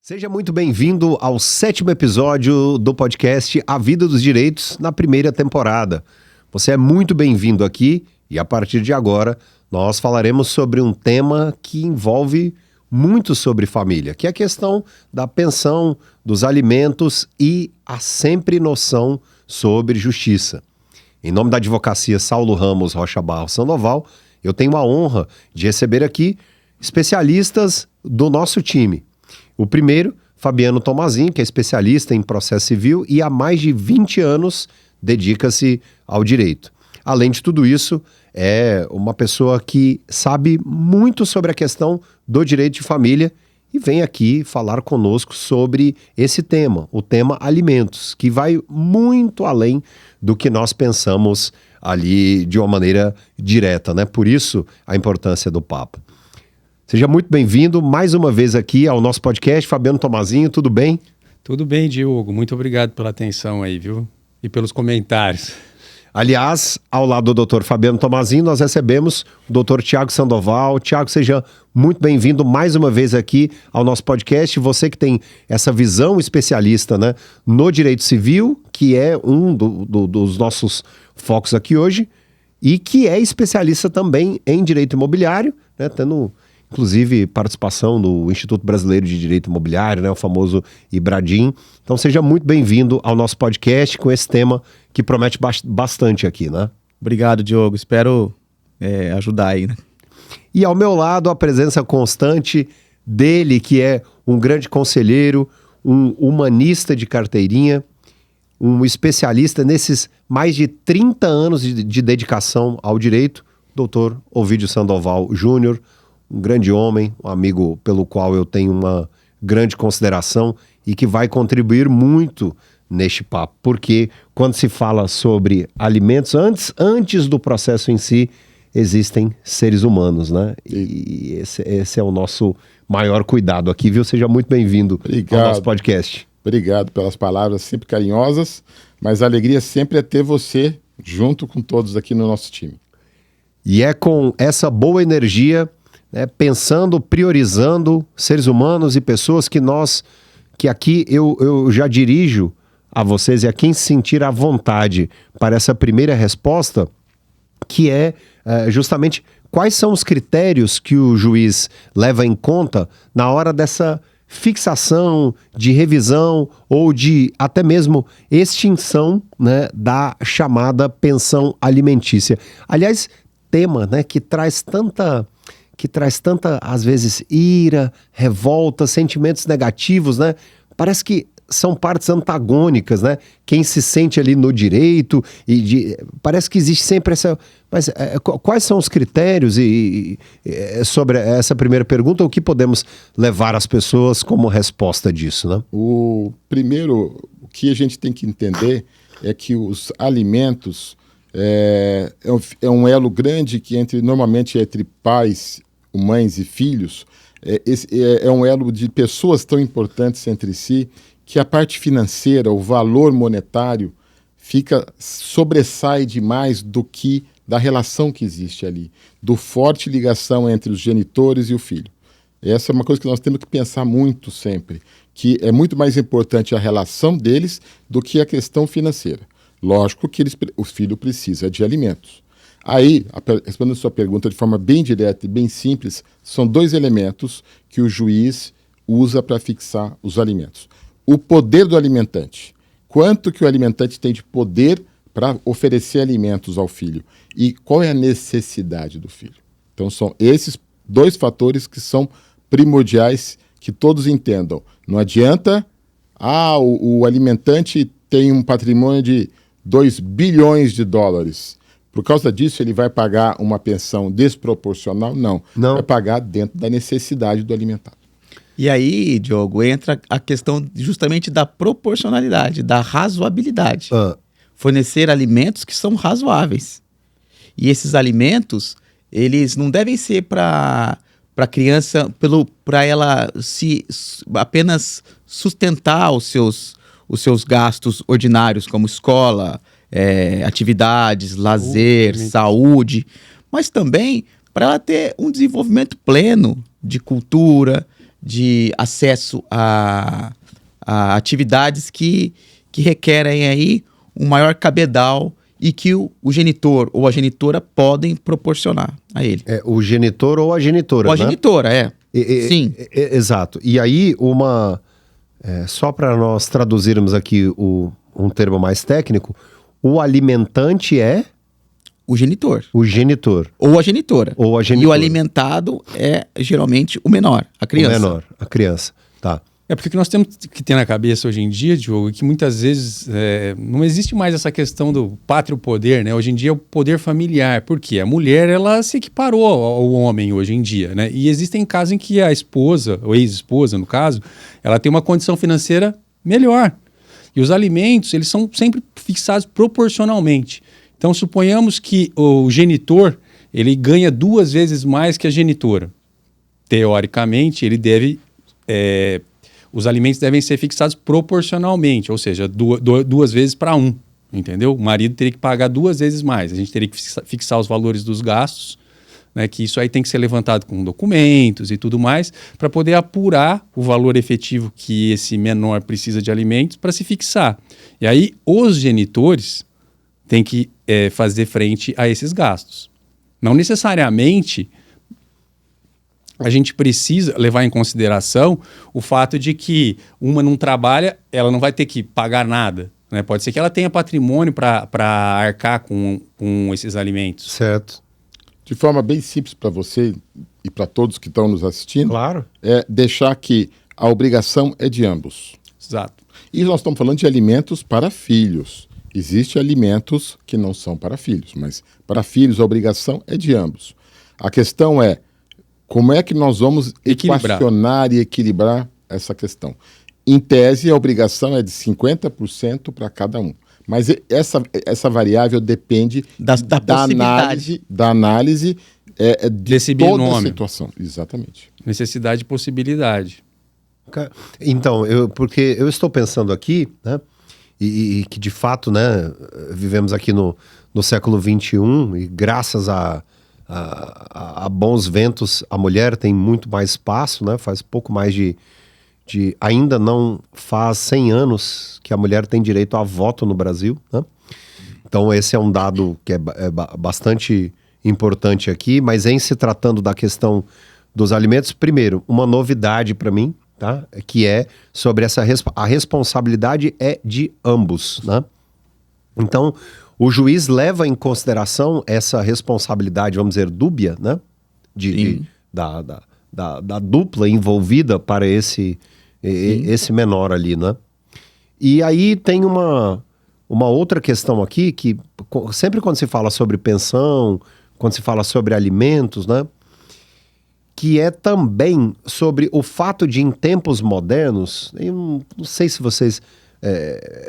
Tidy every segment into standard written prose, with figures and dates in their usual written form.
Seja muito bem-vindo ao 7º episódio do podcast A Vida dos Direitos, na primeira temporada. Você é muito bem-vindo aqui e a partir de agora nós falaremos sobre um tema que envolve muito sobre família, que é a questão da pensão, dos alimentos e a sempre noção sobre justiça. Em nome da Advocacia Saulo Ramos Rocha Barros Sandoval, eu tenho a honra de receber aqui especialistas do nosso time. O primeiro, Fabiano Tomazin, que é especialista em processo civil e há mais de 20 anos dedica-se ao direito. Além de tudo isso, é uma pessoa que sabe muito sobre a questão do direito de família e vem aqui falar conosco sobre esse tema, o tema alimentos, que vai muito além do que nós pensamos ali de uma maneira direta, né? Por isso, a importância do papo. Seja muito bem-vindo mais uma vez aqui ao nosso podcast. Fabiano Tomazinho, tudo bem? Tudo bem, Diogo. Muito obrigado pela atenção aí, viu? E pelos comentários. Aliás, ao lado do Dr. Fabiano Tomazinho, nós recebemos o Dr. Tiago Sandoval. Tiago, seja muito bem-vindo mais uma vez aqui ao nosso podcast. Você que tem essa visão especialista, né, no direito civil, que é um dos nossos focos aqui hoje, e que é especialista também em direito imobiliário, né, tendo inclusive participação do Instituto Brasileiro de Direito Imobiliário, né, o famoso IBRADIM. Então seja muito bem-vindo ao nosso podcast com esse tema que promete bastante aqui, né? Obrigado, Diogo. Espero ajudar aí, né? E ao meu lado a presença constante dele, que é um grande conselheiro, um humanista de carteirinha, um especialista nesses mais de 30 anos de dedicação ao direito, Dr. Ovidio Sandoval Júnior, um grande homem, um amigo pelo qual eu tenho uma grande consideração e que vai contribuir muito neste papo, porque quando se fala sobre alimentos, antes do processo em si, existem seres humanos, né? E esse é o nosso maior cuidado aqui, viu? Seja muito bem-vindo ao nosso podcast. Obrigado pelas palavras sempre carinhosas, mas a alegria sempre é ter você junto com todos aqui no nosso time. E é com essa boa energia, né, pensando, priorizando seres humanos e pessoas que aqui eu já dirijo a vocês e a quem se sentir à vontade para essa primeira resposta, que é justamente quais são os critérios que o juiz leva em conta na hora dessa fixação, de revisão ou de até mesmo extinção, né, da chamada pensão alimentícia. Aliás, tema, né, que traz tanta, às vezes, ira, revolta, sentimentos negativos, né? Parece que são partes antagônicas, né? Quem se sente ali no direito parece que existe sempre essa... Mas quais são os critérios sobre essa primeira pergunta? O que podemos levar as pessoas como resposta disso, né? O primeiro, o que a gente tem que entender é que os alimentos é um elo grande que normalmente entre pais, mães e filhos, é um elo de pessoas tão importantes entre si que a parte financeira, o valor monetário, sobressai demais do que da relação que existe ali, do forte ligação entre os genitores e o filho. Essa é uma coisa que nós temos que pensar muito sempre, que é muito mais importante a relação deles do que a questão financeira. Lógico que o filho precisa de alimentos. Aí, respondendo a sua pergunta de forma bem direta e bem simples, são dois elementos que o juiz usa para fixar os alimentos. O poder do alimentante. Quanto que o alimentante tem de poder para oferecer alimentos ao filho? E qual é a necessidade do filho? Então, são esses dois fatores que são primordiais que todos entendam. Não adianta, o alimentante tem um patrimônio de 2 bilhões de dólares. Por causa disso, ele vai pagar uma pensão desproporcional? Não. Vai pagar dentro da necessidade do alimentado. E aí, Diogo, entra a questão justamente da proporcionalidade, da razoabilidade. Fornecer alimentos que são razoáveis. E esses alimentos, eles não devem ser para a criança, para ela apenas sustentar os seus gastos ordinários, como escola, atividades, lazer, saúde, mas também para ela ter um desenvolvimento pleno de cultura, de acesso a atividades que requerem aí um maior cabedal e que o genitor ou a genitora podem proporcionar a ele. O genitor ou a genitora, Ou a né? genitora, sim. Exato. E aí, só para nós traduzirmos aqui um termo mais técnico, o alimentante é... O genitor. O genitor. Ou a genitora. Ou a E genitora. o alimentado é geralmente o menor, a criança. O menor, a criança. Tá. Porque o que nós temos que ter na cabeça hoje em dia, Diogo, é que muitas vezes não existe mais essa questão do pátrio poder, né? Hoje em dia é o poder familiar. Por quê? A mulher, ela se equiparou ao homem hoje em dia, né? E existem casos em que a esposa, ou ex-esposa, no caso, ela tem uma condição financeira melhor. E os alimentos, eles são sempre fixados proporcionalmente. Então, suponhamos que o genitor, ele ganha 2 vezes mais que a genitora. Teoricamente, ele deve... os alimentos devem ser fixados proporcionalmente, ou seja, 2 vezes para 1, entendeu? O marido teria que pagar 2 vezes mais. A gente teria que fixar os valores dos gastos, né, que isso aí tem que ser levantado com documentos e tudo mais, para poder apurar o valor efetivo que esse menor precisa de alimentos para se fixar. E aí, os genitores têm que fazer frente a esses gastos. Não necessariamente a gente precisa levar em consideração o fato de que uma não trabalha, ela não vai ter que pagar nada, né? Pode ser que ela tenha patrimônio para arcar com esses alimentos. Certo. De forma bem simples para você e para todos que estão nos assistindo, Claro. é deixar que a obrigação é de ambos. Exato. E nós estamos falando de alimentos para filhos. Existem alimentos que não são para filhos, mas para filhos a obrigação é de ambos. A questão é como é que nós vamos equacionar e equilibrar essa questão. Em tese, a obrigação é de 50% para cada um. Mas essa variável depende da análise desse toda binômio. a situação. Exatamente. Necessidade e possibilidade. Então, porque eu estou pensando aqui, né, e que de fato, né, vivemos aqui no século XXI e graças a bons ventos, a mulher tem muito mais espaço, né, faz pouco mais ainda não faz 100 anos que a mulher tem direito a voto no Brasil, né? Então esse é um dado que é bastante importante aqui, mas em se tratando da questão dos alimentos, primeiro, uma novidade para mim, tá? Que é sobre a responsabilidade é de ambos, né? Então, o juiz leva em consideração essa responsabilidade, vamos dizer, dúbia, né? Da dupla envolvida para esse menor ali, né? E aí tem uma outra questão aqui que sempre quando se fala sobre pensão, quando se fala sobre alimentos, né? Que é também sobre o fato de, em tempos modernos, eu não sei se vocês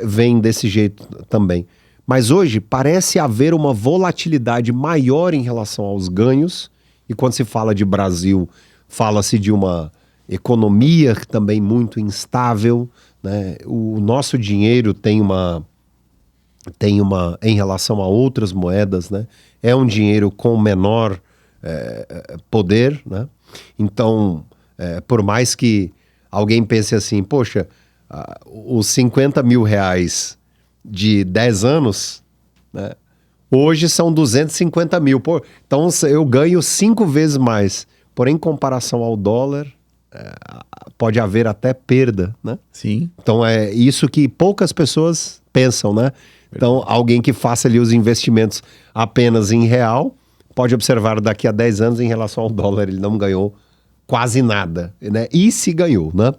veem desse jeito também, mas hoje parece haver uma volatilidade maior em relação aos ganhos, e quando se fala de Brasil, fala-se de uma economia também muito instável, né? O nosso dinheiro tem uma em relação a outras moedas, né? É um dinheiro com menor poder, né? Então, por mais que alguém pense assim, poxa, os 50 mil reais de 10 anos, né, hoje são 250 mil. Pô, então eu ganho 5 vezes mais. Porém, em comparação ao dólar, pode haver até perda, né? Sim. Então é isso que poucas pessoas pensam, né? Então, alguém que faça ali os investimentos apenas em real, pode observar daqui a 10 anos em relação ao dólar, ele não ganhou quase nada, né? E se ganhou, né?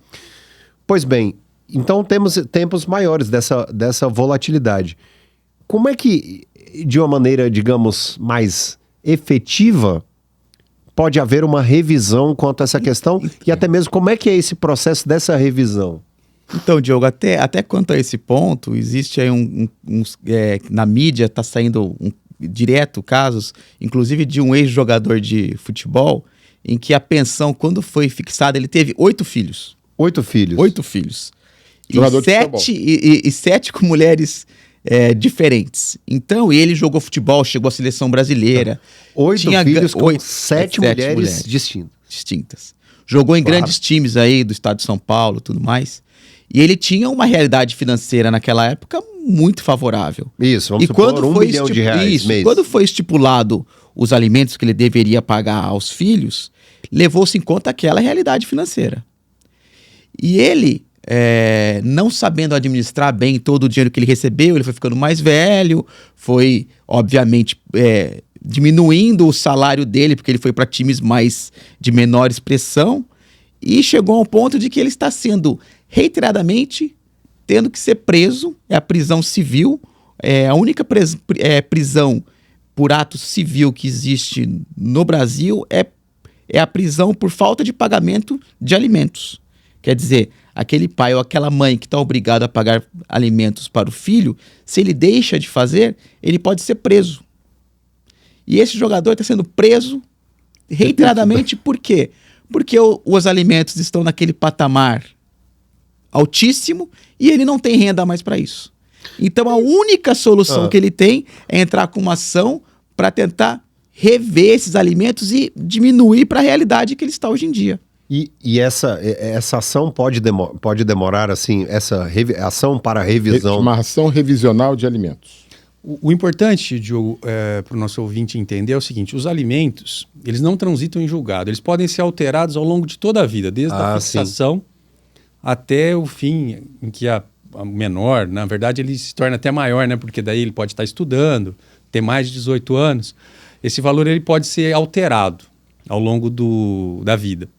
Pois bem, então temos tempos maiores dessa volatilidade. Como é que, de uma maneira, digamos, mais efetiva, pode haver uma revisão quanto a essa questão? E até mesmo, como é que é esse processo dessa revisão? Então, Diogo, até quanto a esse ponto, existe aí na mídia está saindo direto casos, inclusive de um ex-jogador de futebol, em que a pensão, quando foi fixada, ele teve 8 filhos. 8 filhos? 8 filhos. Jogador E 7 com mulheres diferentes. Então, ele jogou futebol, chegou à seleção brasileira. 8 filhos com 7 mulheres distintas. jogou em grandes times aí do estado de São Paulo, tudo mais. E ele tinha uma realidade financeira naquela época muito favorável. Isso, vamos supor, R$1 milhão mês. Quando foi estipulado os alimentos que ele deveria pagar aos filhos, levou-se em conta aquela realidade financeira. E ele, não sabendo administrar bem todo o dinheiro que ele recebeu, ele foi ficando mais velho, foi, obviamente, diminuindo o salário dele, porque ele foi para times de menor expressão, e chegou a um ponto de que ele está sendo reiteradamente tendo que ser preso. É a prisão civil, a única prisão por ato civil que existe no Brasil é a prisão por falta de pagamento de alimentos. Quer dizer, aquele pai ou aquela mãe que está obrigado a pagar alimentos para o filho, se ele deixa de fazer, ele pode ser preso. E esse jogador está sendo preso reiteradamente por quê? Porque os alimentos estão naquele patamar altíssimo e ele não tem renda mais para isso. Então a única solução que ele tem é entrar com uma ação para tentar rever esses alimentos e diminuir para a realidade que ele está hoje em dia. E essa ação pode demorar, assim, essa ação para revisão? Uma ação revisional de alimentos. O importante, Diogo, para o nosso ouvinte entender é o seguinte: os alimentos, eles não transitam em julgado, eles podem ser alterados ao longo de toda a vida, desde a fixação até o fim, em que a menor, na verdade, ele se torna até maior, né? Porque daí ele pode estar estudando, ter mais de 18 anos. Esse valor ele pode ser alterado ao longo da vida.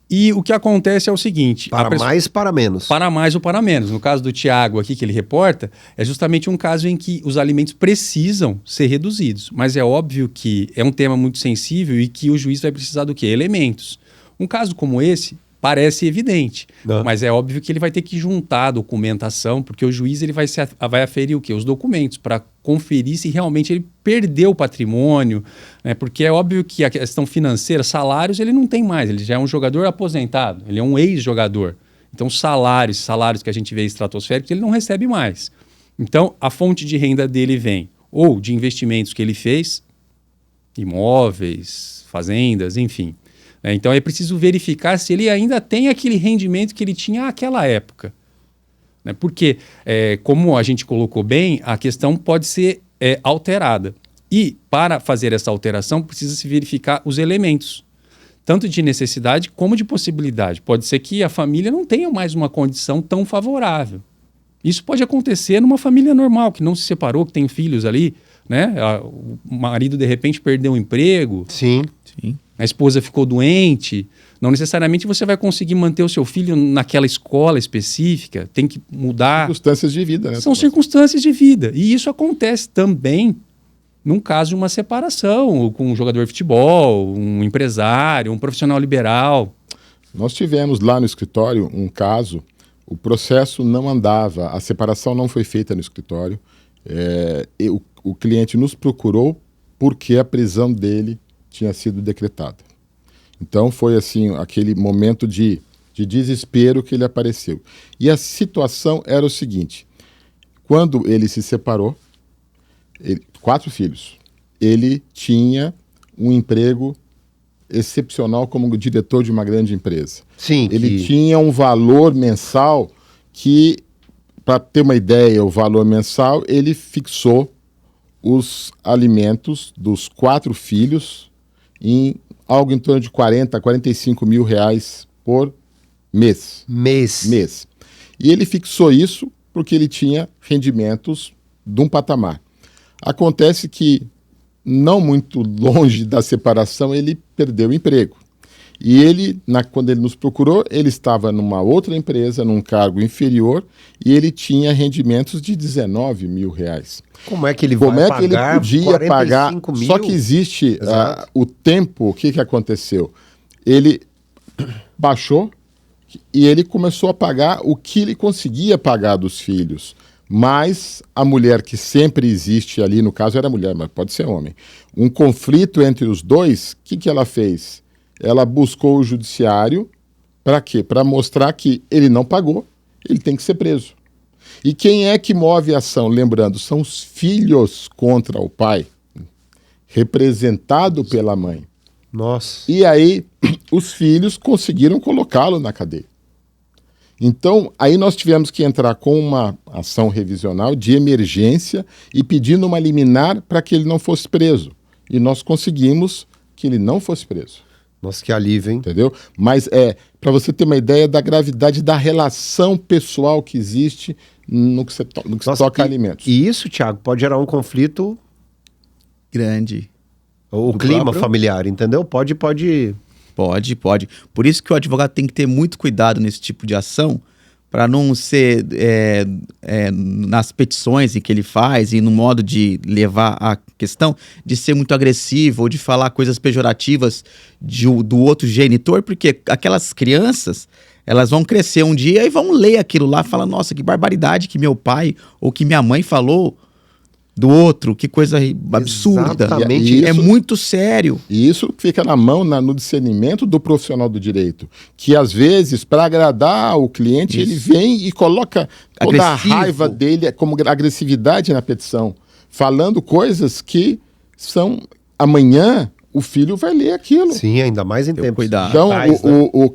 E o que acontece é o seguinte... mais, para menos. Para mais ou para menos. No caso do Tiago aqui, que ele reporta, é justamente um caso em que os alimentos precisam ser reduzidos. Mas é óbvio que é um tema muito sensível e que o juiz vai precisar do quê? Elementos. Um caso como esse parece evidente, mas é óbvio que ele vai ter que juntar a documentação, porque o juiz ele vai aferir o quê? Os documentos, para conferir se realmente ele perdeu o patrimônio, né? Porque é óbvio que a questão financeira, salários, ele não tem mais, ele já é um jogador aposentado, ele é um ex-jogador. Então salários que a gente vê estratosféricos, ele não recebe mais. Então a fonte de renda dele vem ou de investimentos que ele fez, imóveis, fazendas, enfim. Então é preciso verificar se ele ainda tem aquele rendimento que ele tinha naquela época. Porque, como a gente colocou bem, a questão pode ser alterada. E para fazer essa alteração precisa se verificar os elementos, tanto de necessidade como de possibilidade. Pode ser que a família não tenha mais uma condição tão favorável. Isso pode acontecer numa família normal, que não se separou, que tem filhos ali, né? O marido de repente perdeu o emprego. Sim. A esposa ficou doente, não necessariamente você vai conseguir manter o seu filho naquela escola específica, tem que mudar. Circunstâncias de vida, né? São circunstâncias de vida. E isso acontece também num caso de uma separação com um jogador de futebol, um empresário, um profissional liberal. Nós tivemos lá no escritório um caso, o processo não andava, a separação não foi feita no escritório, o cliente nos procurou porque a prisão dele tinha sido decretada. Então foi assim, aquele momento de desespero que ele apareceu. E a situação era o seguinte: quando ele se separou, 4 filhos, ele tinha um emprego excepcional como diretor de uma grande empresa. Sim. Ele tinha um valor mensal que, para ter uma ideia, o valor mensal, ele fixou os alimentos dos 4 filhos em algo em torno de 40, 45 mil reais por mês. Mês. E ele fixou isso porque ele tinha rendimentos de um patamar. Acontece que, não muito longe da separação, ele perdeu o emprego. E ele, quando ele nos procurou, ele estava numa outra empresa, num cargo inferior, e ele tinha rendimentos de 19 mil reais. Como é que ele vai pagar? Ele podia pagar? Mil? Só que existe o tempo. O que aconteceu? Ele baixou e ele começou a pagar o que ele conseguia pagar dos filhos. Mas a mulher, que sempre existe ali, no caso era mulher, mas pode ser homem, um conflito entre os dois, o que ela fez? Ela buscou o judiciário para quê? Para mostrar que ele não pagou, ele tem que ser preso. E quem é que move a ação? Lembrando, são os filhos contra o pai, representado pela mãe. Nossa. E aí os filhos conseguiram colocá-lo na cadeia. Então, aí nós tivemos que entrar com uma ação revisional de emergência e pedindo uma liminar para que ele não fosse preso. E nós conseguimos que ele não fosse preso. Nossa, que alívio, hein? Entendeu? Mas para você ter uma ideia da gravidade da relação pessoal que existe no que se toca a alimentos. E isso, Thiago, pode gerar um conflito grande. O clima familiar, entendeu? Pode. Pode. Por isso que o advogado tem que ter muito cuidado nesse tipo de ação, para não ser nas petições em que ele faz e no modo de levar a questão, de ser muito agressivo ou de falar coisas pejorativas do outro genitor, porque aquelas crianças, elas vão crescer um dia e vão ler aquilo lá e falar, nossa, que barbaridade que meu pai ou que minha mãe falou do outro, que coisa absurda. Exatamente. É muito sério. E isso fica na mão, no discernimento do profissional do direito, que às vezes, para agradar o cliente, ele vem e coloca toda a raiva dele como agressividade na petição, falando coisas que são... Amanhã, o filho vai ler aquilo. Sim, ainda mais em tempo. Cuidado. Então,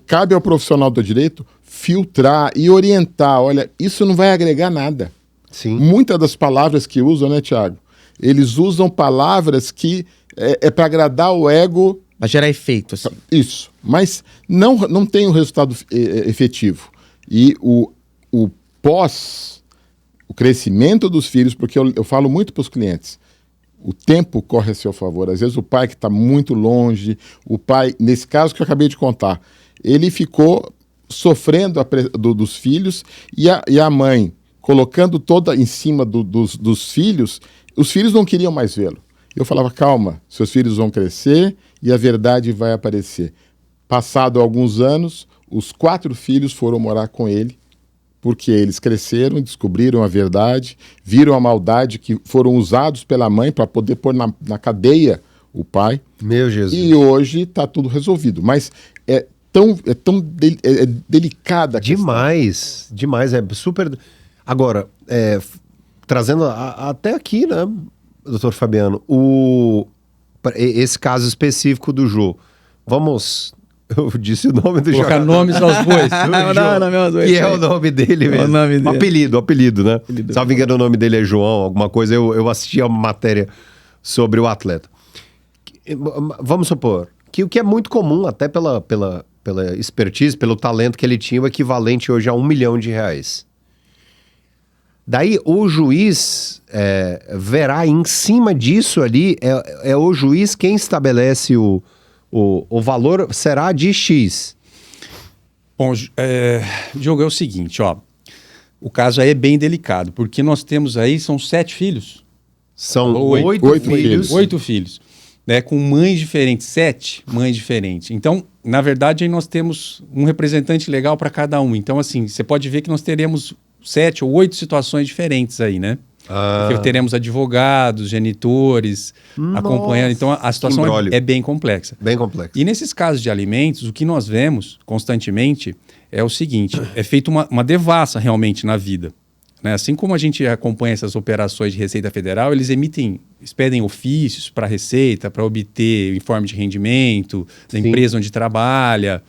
cabe ao profissional do direito filtrar e orientar. Olha, isso não vai agregar nada. Sim. Muitas das palavras que usam, né, Thiago? Eles usam palavras que é para agradar o ego. Vai gerar efeito, assim. Isso. Mas não tem um resultado efetivo. E o crescimento dos filhos, porque eu falo muito para os clientes, o tempo corre a seu favor. Às vezes o pai que está muito longe, o pai, nesse caso que eu acabei de contar, ele ficou sofrendo dos filhos e a mãe colocando toda em cima dos filhos, os filhos não queriam mais vê-lo. Eu falava, calma, seus filhos vão crescer e a verdade vai aparecer. Passado alguns anos, os 4 filhos foram morar com ele, porque eles cresceram, descobriram a verdade, viram a maldade que foram usados pela mãe para poder pôr na cadeia o pai. Meu Jesus. E hoje está tudo resolvido. Mas é tão delicada a questão. Demais, é super... Agora, trazendo até aqui, né, doutor Fabiano, esse caso específico do Jô, vamos... Eu disse o nome do jogador. Colocar nomes aos bois. Que é o nome dele mesmo. Apelido, né? Salvo engano, o nome dele é João, alguma coisa. Eu assisti a matéria sobre o atleta. Vamos supor que o que é muito comum, até pela expertise, pelo talento que ele tinha, o equivalente hoje a R$1 milhão. Daí o juiz verá em cima disso ali, é o juiz quem estabelece o valor será de X. Bom, Diogo, é o seguinte, ó. O caso aí é bem delicado, porque nós temos aí, são 7 filhos. São 8 filhos. 8 filhos, né, com mães diferentes, 7 mães diferentes. Então, na verdade, aí nós temos um representante legal para cada um. Então, assim, você pode ver que nós teremos 7 ou 8 situações diferentes aí, né? Porque teremos advogados, genitores, acompanhando. Então, a situação é bem complexa. Bem complexa. E nesses casos de alimentos, o que nós vemos constantemente é o seguinte, é feita uma devassa realmente na vida. Né? Assim como a gente acompanha essas operações de Receita Federal, eles expedem ofícios para a Receita, para obter informe de rendimento da empresa onde trabalha,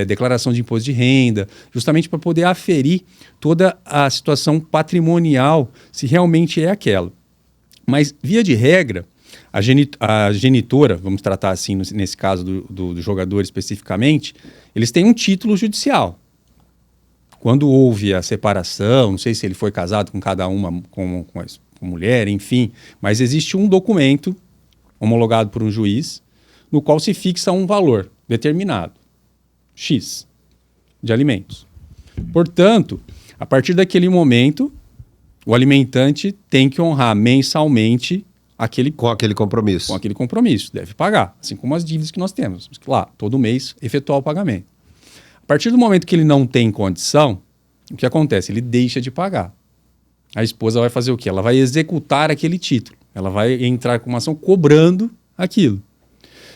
declaração de imposto de renda, justamente para poder aferir toda a situação patrimonial, se realmente é aquela. Mas, via de regra, a genitora, vamos tratar assim nesse caso do jogador especificamente, eles têm um título judicial. Quando houve a separação, não sei se ele foi casado com cada uma, com mulher, enfim, mas existe um documento homologado por um juiz, no qual se fixa um valor determinado. X de alimentos. Portanto, a partir daquele momento, o alimentante tem que honrar mensalmente com aquele compromisso. Deve pagar, assim como as dívidas que nós temos. Lá, todo mês, efetuar o pagamento. A partir do momento que ele não tem condição, o que acontece? Ele deixa de pagar. A esposa vai fazer o quê? Ela vai executar aquele título. Ela vai entrar com uma ação cobrando aquilo.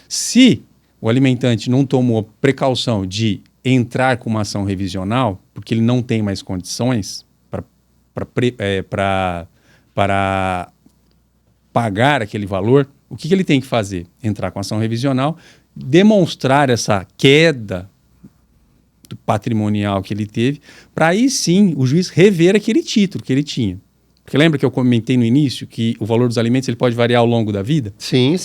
Se o alimentante não tomou precaução de entrar com uma ação revisional, porque ele não tem mais condições para pagar aquele valor, o que ele tem que fazer? Entrar com ação revisional demonstrar essa queda patrimonial que ele teve, para aí sim o juiz rever aquele título que ele tinha. Porque lembra que eu comentei no início que o valor dos alimentos ele pode variar ao longo da vida? Sim.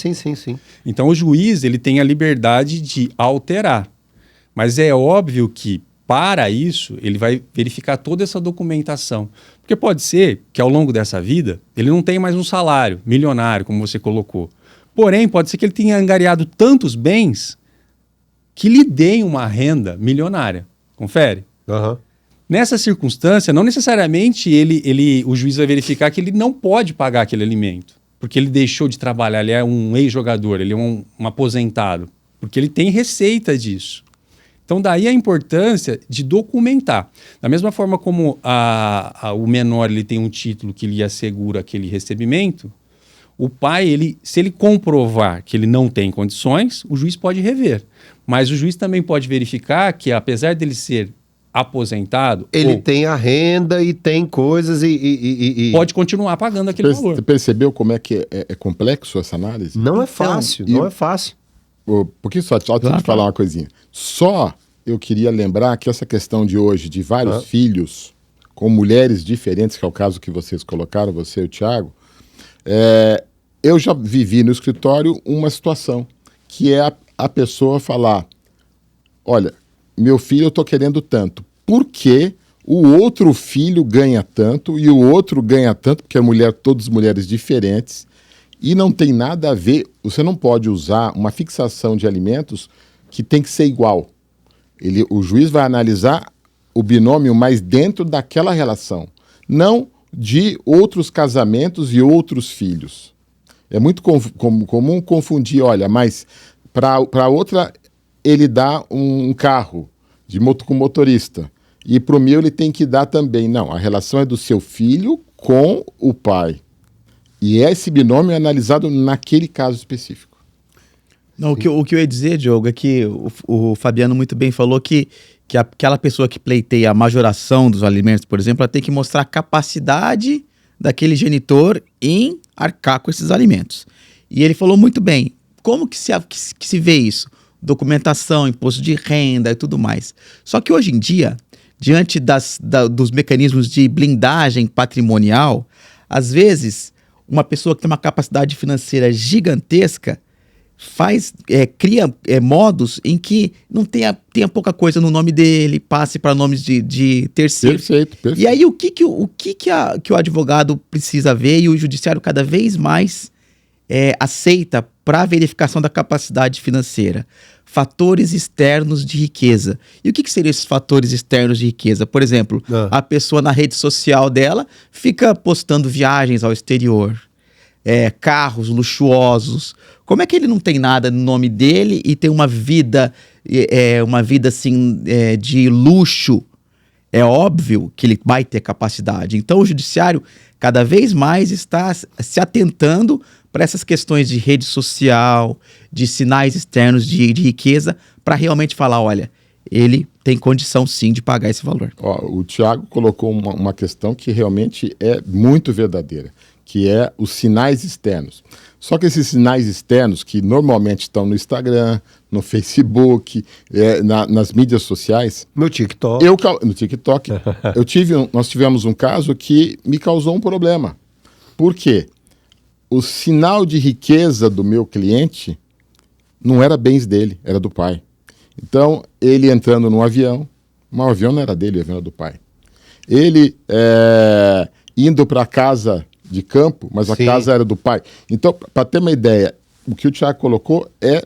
Então o juiz ele tem a liberdade de alterar. Mas é óbvio que, para isso, ele vai verificar toda essa documentação. Porque pode ser que ao longo dessa vida ele não tenha mais um salário milionário, como você colocou. Porém, pode ser que ele tenha angariado tantos bens que lhe deem uma renda milionária. Confere? Uhum. Nessa circunstância, não necessariamente o juiz vai verificar que ele não pode pagar aquele alimento, porque ele deixou de trabalhar, ele é um ex-jogador, ele é um aposentado, porque ele tem receita disso. Então, daí a importância de documentar. Da mesma forma como o menor ele tem um título que lhe assegura aquele recebimento, o pai, se ele comprovar que ele não tem condições, o juiz pode rever. Mas o juiz também pode verificar que, apesar dele ser aposentado... Ele tem a renda e tem coisas e... Pode continuar pagando aquele valor. Você percebeu como é que é complexo essa análise? Não é fácil, não é fácil. Porque só deixa eu te falar uma coisinha. Só eu queria lembrar que essa questão de hoje, de vários filhos com mulheres diferentes, que é o caso que vocês colocaram, você e o Thiago, eu já vivi no escritório uma situação que é a pessoa falar, olha, meu filho eu estou querendo tanto, por que o outro filho ganha tanto e o outro ganha tanto, porque todas mulheres diferentes, e não tem nada a ver, você não pode usar uma fixação de alimentos que tem que ser igual. O juiz vai analisar o binômio, mas dentro daquela relação, não de outros casamentos e outros filhos. É muito comum confundir, olha, mas para outra ele dá um carro com motorista e para o meu ele tem que dar também. Não, a relação é do seu filho com o pai. E esse binômio é analisado naquele caso específico. Não, o que eu ia dizer, Diogo, é que o Fabiano muito bem falou que aquela pessoa que pleiteia a majoração dos alimentos, por exemplo, ela tem que mostrar a capacidade daquele genitor em arcar com esses alimentos. E ele falou muito bem, como que se vê isso? Documentação, imposto de renda e tudo mais. Só que hoje em dia, diante dos mecanismos de blindagem patrimonial, às vezes, uma pessoa que tem uma capacidade financeira gigantesca cria modos em que não tenha pouca coisa no nome dele, passe para nomes de terceiros. Perfeito. E aí o que o advogado precisa ver e o judiciário cada vez mais aceita para a verificação da capacidade financeira? Fatores externos de riqueza. E o que seriam esses fatores externos de riqueza? Por exemplo, a pessoa na rede social dela fica postando viagens ao exterior, carros luxuosos. Como é que ele não tem nada no nome dele e tem uma vida assim, de luxo? É óbvio que ele vai ter capacidade. Então o judiciário cada vez mais está se atentando para essas questões de rede social, de sinais externos de riqueza, para realmente falar, olha, ele tem condição sim de pagar esse valor. O Thiago colocou uma questão que realmente é muito verdadeira, que é os sinais externos. Só que esses sinais externos, que normalmente estão no Instagram, no Facebook, nas mídias sociais... No TikTok. No TikTok. Nós tivemos um caso que me causou um problema. Por quê? O sinal de riqueza do meu cliente não era bens dele, era do pai. Então, ele entrando num avião, mas o avião não era dele, o avião era do pai. Ele indo para a casa de campo, mas a casa era do pai. Então, para ter uma ideia, o que o Thiago colocou é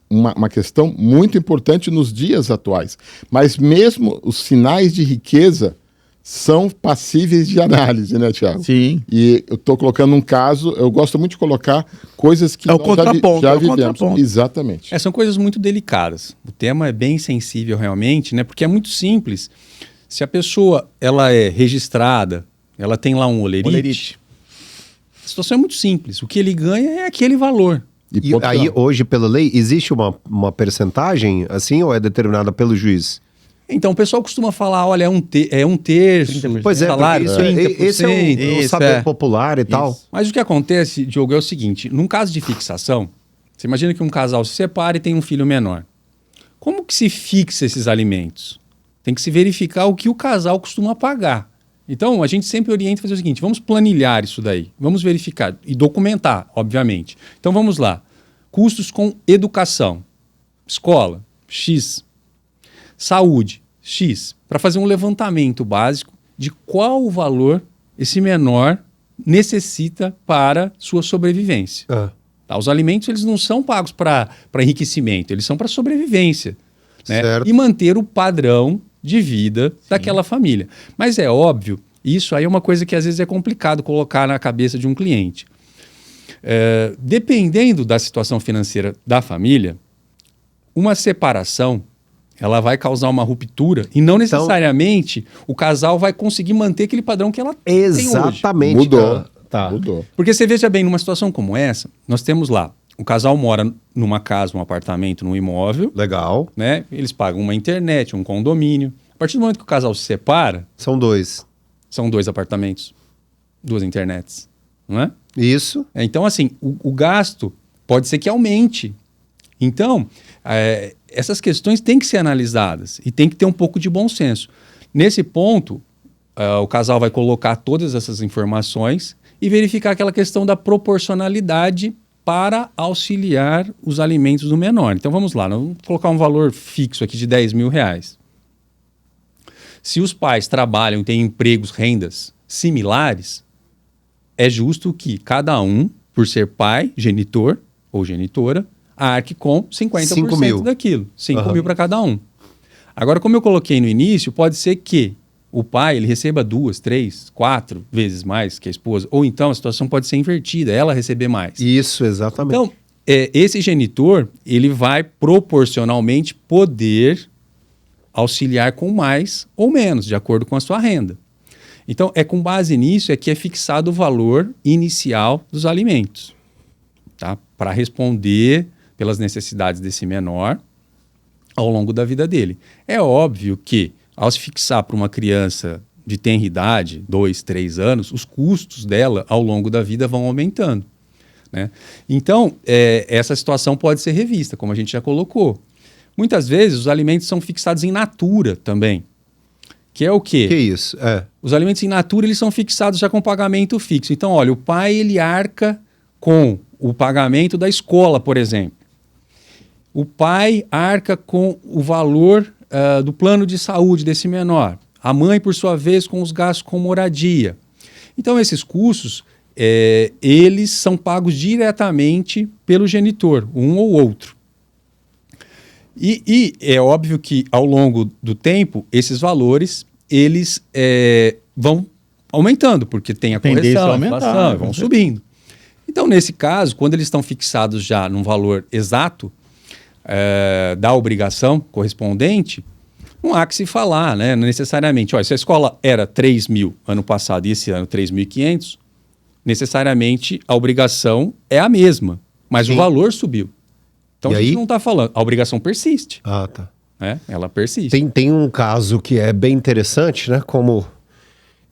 uma questão muito importante nos dias atuais. Mas mesmo os sinais de riqueza são passíveis de análise, né, Thiago? Sim. E eu estou colocando um caso, eu gosto muito de colocar coisas que nós já vivemos. Exatamente. São coisas muito delicadas. O tema é bem sensível realmente, né? Porque é muito simples. Se a pessoa ela é registrada, ela tem lá um olerite, a situação é muito simples. O que ele ganha é aquele valor. E aí, hoje, pela lei, existe uma percentagem, assim, ou é determinada pelo juiz? Então, o pessoal costuma falar, olha, é um terço, pois salário, isso, 30%. Esse é o saber popular e tal. Mas o que acontece, Diogo, é o seguinte, num caso de fixação, Você imagina que um casal se separa e tem um filho menor. Como que se fixa esses alimentos? Tem que se verificar o que o casal costuma pagar. Então, a gente sempre orienta a fazer o seguinte, vamos planilhar isso daí, vamos verificar e documentar, obviamente. Então, vamos lá. Custos com educação. Escola, X. Saúde, X. Para fazer um levantamento básico de qual o valor esse menor necessita para sua sobrevivência. Tá? Os alimentos eles não são pagos para enriquecimento, eles são para sobrevivência. Né? E manter o padrão de vida daquela família. Mas é óbvio, isso aí é uma coisa que às vezes é complicado colocar na cabeça de um cliente. Dependendo da situação financeira da família, uma separação ela vai causar uma ruptura e não necessariamente o casal vai conseguir manter aquele padrão que ela tem hoje. Exatamente. Mudou. Mudou. Porque você veja bem, numa situação como essa, nós temos lá, o casal mora numa casa, num apartamento, num imóvel. Legal. Né? Eles pagam uma internet, um condomínio. A partir do momento que o casal se separa... São 2. São 2 apartamentos, 2 internets, não é? Isso. Então, assim, o gasto pode ser que aumente. Então, essas questões têm que ser analisadas e tem que ter um pouco de bom senso. Nesse ponto, o casal vai colocar todas essas informações e verificar aquela questão da proporcionalidade para auxiliar os alimentos do menor. Então, vamos lá, nós vamos colocar um valor fixo aqui de R$10.000. Se os pais trabalham, têm empregos, rendas similares, é justo que cada um, por ser pai, genitor ou genitora, arque com 50% daquilo. 5 mil para cada um. Agora, como eu coloquei no início, pode ser que o pai ele receba 2, 3, 4 vezes mais que a esposa, ou então a situação pode ser invertida, ela receber mais. Isso, exatamente. Então, esse genitor, ele vai proporcionalmente poder auxiliar com mais ou menos, de acordo com a sua renda. Então, com base nisso que é fixado o valor inicial dos alimentos, tá? Para responder pelas necessidades desse menor ao longo da vida dele. É óbvio que, ao se fixar para uma criança de tenra idade, 2, 3 anos, os custos dela ao longo da vida vão aumentando. Né? Então, essa situação pode ser revista, como a gente já colocou. Muitas vezes os alimentos são fixados em natura também. Que é o quê? Que isso? Os alimentos em natura eles são fixados já com pagamento fixo. Então, olha, o pai ele arca com o pagamento da escola, por exemplo. O pai arca com o valor do plano de saúde desse menor. A mãe, por sua vez, com os gastos com moradia. Então, esses custos, eles são pagos diretamente pelo genitor, um ou outro. E é óbvio que, ao longo do tempo, esses valores, eles vão aumentando, porque tem a correção, a inflação, vão subindo. Então, nesse caso, quando eles estão fixados já num valor exato da obrigação correspondente, não há que se falar, né? Necessariamente. Olha, se a escola era 3 mil ano passado e esse ano 3.500, necessariamente a obrigação é a mesma, mas o valor subiu. Então, a gente não está falando. A obrigação persiste. Ah, tá. Ela persiste. Tem um caso que é bem interessante, né? Como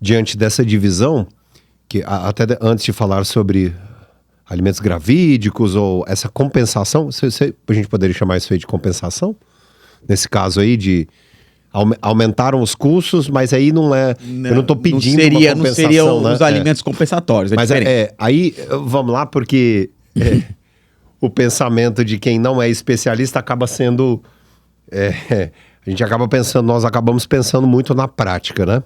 diante dessa divisão, que até antes de falar sobre alimentos gravídicos ou essa compensação, a gente poderia chamar isso aí de compensação? Nesse caso aí de aumentaram os custos, mas aí não é... eu não estou pedindo uma compensação. Não seriam os alimentos compensatórios, mas aí vamos lá, porque o pensamento de quem não é especialista acaba sendo... a gente acaba pensando, nós acabamos pensando muito na prática, né?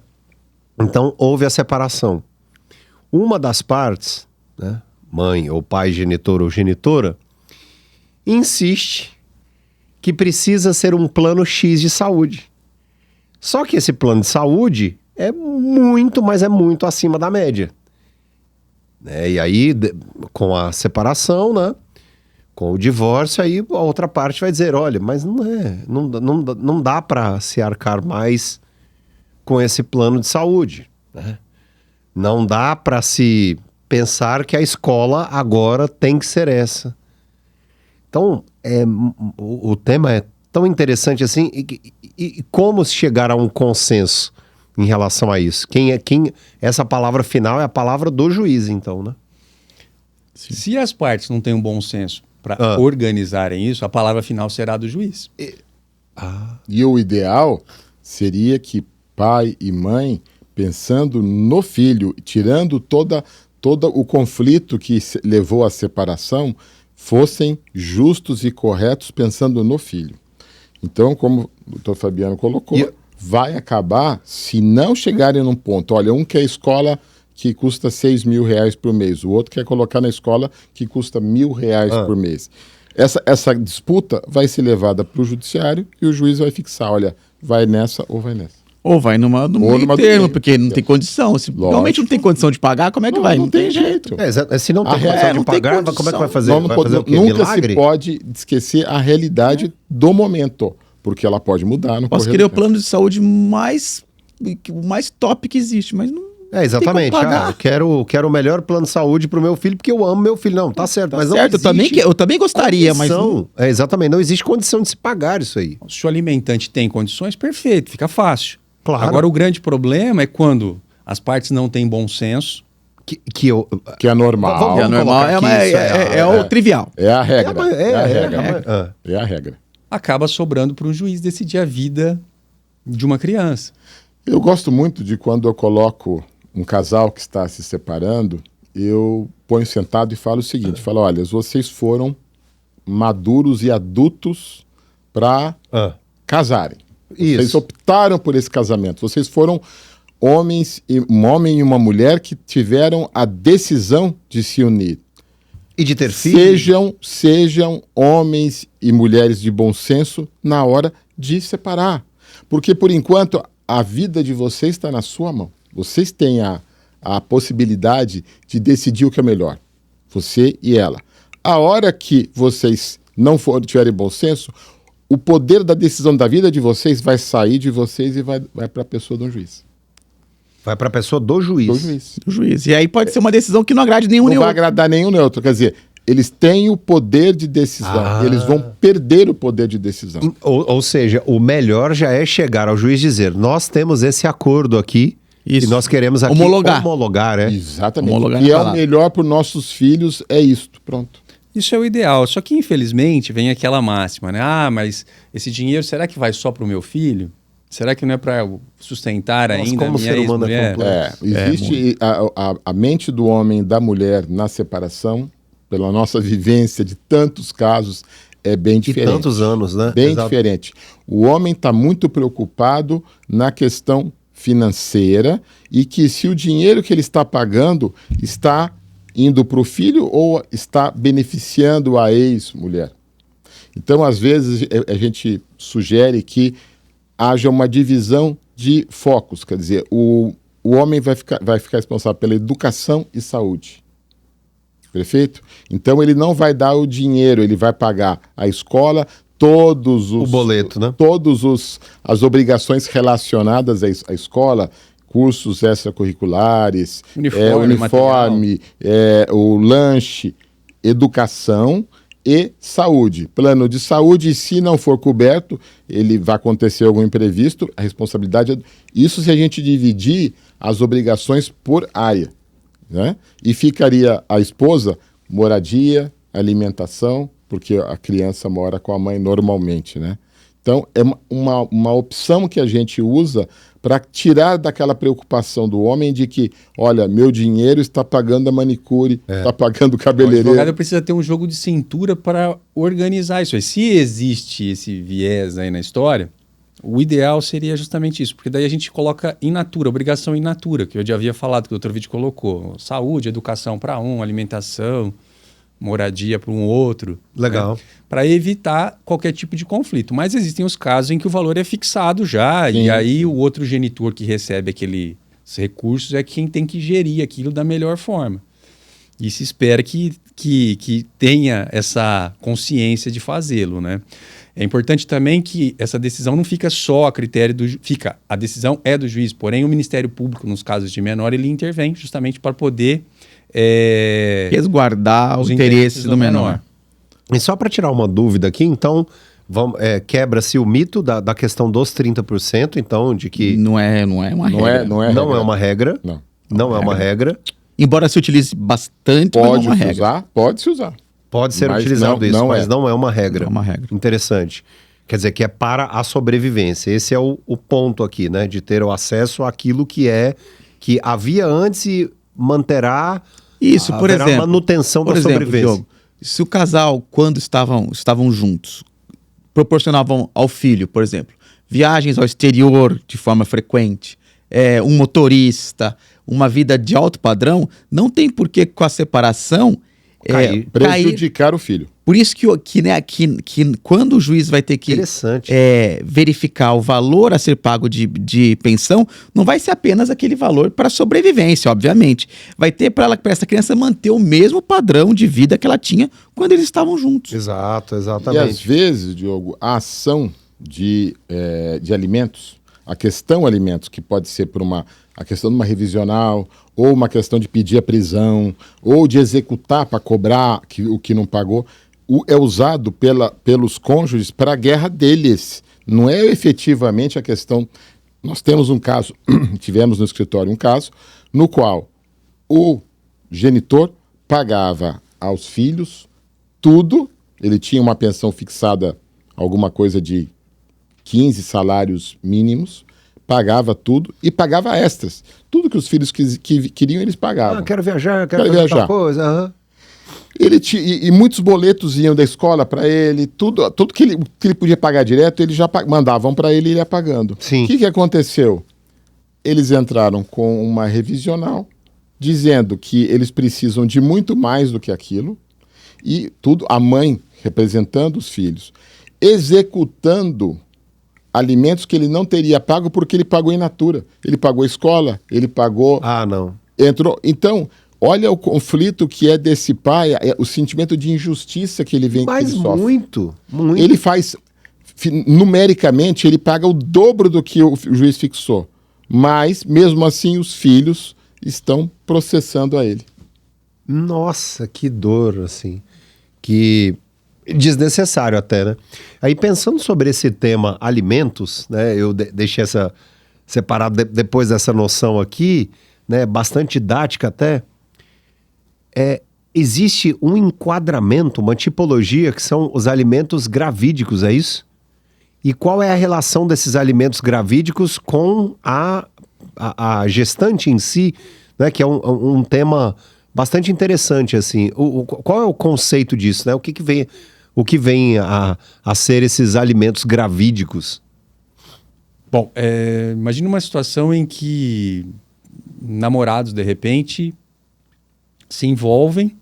Então, houve a separação. Uma das partes, né, mãe ou pai, genitor ou genitora, insiste que precisa ser um plano X de saúde. Só que esse plano de saúde é muito, mas é muito acima da média. E aí, com a separação, né, com o divórcio, aí a outra parte vai dizer, olha, mas não dá para se arcar mais com esse plano de saúde. Né? Não dá para se pensar que a escola agora tem que ser essa. Então, o tema é tão interessante assim, e como chegar a um consenso em relação a isso? Essa palavra final é a palavra do juiz, então, né? Se as partes não têm um bom senso para organizarem isso, a palavra final será do juiz. E o ideal seria que pai e mãe, pensando no filho, tirando todo o conflito que levou à separação, fossem justos e corretos pensando no filho. Então, como o doutor Fabiano colocou, vai acabar se não chegarem num ponto. Olha, um quer escola que custa R$6.000 por mês, o outro quer colocar na escola que custa R$1.000 por mês. Essa disputa vai ser levada para o judiciário e o juiz vai fixar, olha, vai nessa ou vai nessa. Ou vai no meio termo, porque não tem condição. Se realmente não tem condição de pagar, como é que vai? Não tem jeito. Se não tem condição de pagar, como é que vai fazer? Nunca se pode esquecer a realidade do momento, porque ela pode mudar no Posso querer o plano de saúde mais top que existe, mas não. Exatamente. Eu quero o melhor plano de saúde pro meu filho, porque eu amo meu filho. Não, tá certo. Mas certo, eu também gostaria, mas não... Exatamente, não existe condição de se pagar isso aí. Se o alimentante tem condições, perfeito, fica fácil. Claro. Agora, o grande problema é quando as partes não têm bom senso. Que é normal. É o trivial. É a regra. É a regra. Acaba sobrando para o juiz decidir a vida de uma criança. Eu gosto muito de quando eu coloco um casal que está se separando, eu ponho sentado e falo o seguinte, falo, olha, vocês foram maduros e adultos para casarem. Vocês optaram por esse casamento. Vocês foram um homem e uma mulher que tiveram a decisão de se unir. E de ter filhos. Sejam homens e mulheres de bom senso na hora de separar. Porque, por enquanto, a vida de vocês está na sua mão. Vocês têm a possibilidade de decidir o que é melhor. Você e ela. A hora que vocês não tiverem bom senso, o poder da decisão da vida de vocês vai sair de vocês e vai para a pessoa do juiz. Vai para a pessoa do juiz. Do juiz. E aí pode ser uma decisão que não agrade nenhum nem outro. Não vai agradar nenhum nem outro. Quer dizer, eles têm o poder de decisão. Eles vão perder o poder de decisão. Ou seja, o melhor já é chegar ao juiz e dizer, nós temos esse acordo aqui e nós queremos aqui homologar. Exatamente. Homologar é o melhor para os nossos filhos, é isto. Pronto. Isso é o ideal. Só que, infelizmente, vem aquela máxima, né? Mas esse dinheiro, será que vai só para o meu filho? Será que não é para sustentar ainda como a minha ex-mulher? Existe a mente do homem e da mulher na separação, pela nossa vivência de tantos casos, é bem diferente. De tantos anos, né? Bem diferente. O homem está muito preocupado na questão financeira e que se o dinheiro que ele está pagando está indo para o filho ou está beneficiando a ex-mulher. Então, às vezes, a gente sugere que haja uma divisão de focos, quer dizer, o homem vai ficar responsável pela educação e saúde. Perfeito? Então ele não vai dar o dinheiro, ele vai pagar a escola, o boleto, né? As obrigações relacionadas à escola, cursos extracurriculares, uniforme, o lanche, educação e saúde. Plano de saúde, se não for coberto, ele vai acontecer algum imprevisto, a responsabilidade é... Isso se a gente dividir as obrigações por área, né? E ficaria a esposa, moradia, alimentação, porque a criança mora com a mãe normalmente, né? Então, é uma opção que a gente usa para tirar daquela preocupação do homem de que, olha, meu dinheiro está pagando a manicure, está pagando o cabeleireiro. O advogado precisa ter um jogo de cintura para organizar isso aí. Se existe esse viés aí na história, o ideal seria justamente isso, porque daí a gente coloca in natura, obrigação in natura, que eu já havia falado, que o Dr. Vídeo colocou. Saúde, educação para um, alimentação, moradia para um outro. Legal. Né? Para evitar qualquer tipo de conflito. Mas existem os casos em que o valor é fixado já, e aí o outro genitor que recebe aqueles recursos é quem tem que gerir aquilo da melhor forma. E se espera que tenha essa consciência de fazê-lo, né? É importante também que essa decisão não fica só a critério do... A decisão é do juiz, porém o Ministério Público, nos casos de menor, ele intervém justamente para poder... resguardar os interesses do menor. E só para tirar uma dúvida aqui, então, quebra-se o mito da questão dos 30%, então, de que... Não é uma regra. Não é uma regra. Não é uma regra. Embora se utilize bastante, mas não é uma regra. Pode-se usar. Pode ser Mas utilizado isso, mas é. não é uma regra. Não é uma regra. Interessante. Quer dizer, que é para a sobrevivência. Esse é o ponto aqui, né? De ter o acesso àquilo que havia antes e manterá Isso, por haverá exemplo. manutenção da sobrevivência. Diogo, se o casal, quando estavam juntos, proporcionavam ao filho, por exemplo, viagens ao exterior de forma frequente, um motorista, uma vida de alto padrão, não tem por que com a separação cair. Prejudicar o filho. Por isso que quando o juiz vai ter que verificar o valor a ser pago de pensão, não vai ser apenas aquele valor para sobrevivência, obviamente. Vai ter para essa criança manter o mesmo padrão de vida que ela tinha quando eles estavam juntos. Exato, E exatamente. às vezes, Diogo, a ação de alimentos, a questão alimentos, que pode ser por a questão de uma revisional, ou uma questão de pedir a prisão, ou de executar para cobrar o que não pagou, é usado pelos cônjuges para a guerra deles. Não é efetivamente a questão... Nós temos um caso, tivemos no escritório um caso, no qual o genitor pagava aos filhos tudo, ele tinha uma pensão fixada, alguma coisa de 15 salários mínimos, pagava tudo e pagava extras. Tudo que os filhos queriam, eles pagavam. Quero viajar, quero fazer viajar. tal coisa. Uhum. E muitos boletos iam da escola para ele, tudo que ele podia pagar direto, eles já mandavam para ele e ele ia pagando. Sim. O que aconteceu? Eles entraram com uma revisional, dizendo que eles precisam de muito mais do que aquilo, e tudo, a mãe representando os filhos, executando alimentos que ele não teria pago porque ele pagou in natura. Ele pagou a escola, ele pagou... Ah, não. Entrou. Então, olha o conflito que é desse pai, o sentimento de injustiça que ele vem, Mas que ele sofre. muito. Ele faz, numericamente, ele paga o dobro do que o juiz fixou. Mas, mesmo assim, os filhos estão processando a ele. Nossa, que dor, assim. Que desnecessário até, né? Aí, pensando sobre esse tema alimentos, né? Eu deixei essa separado depois dessa noção aqui, né? Bastante didática até. Existe um enquadramento, uma tipologia que são os alimentos gravídicos, é isso? E qual é a relação desses alimentos gravídicos com a gestante em si, né? Que é um tema bastante interessante, assim. Qual é o conceito disso, né? O que vem a ser esses alimentos gravídicos? Bom, imagine uma situação em que namorados, de repente, se envolvem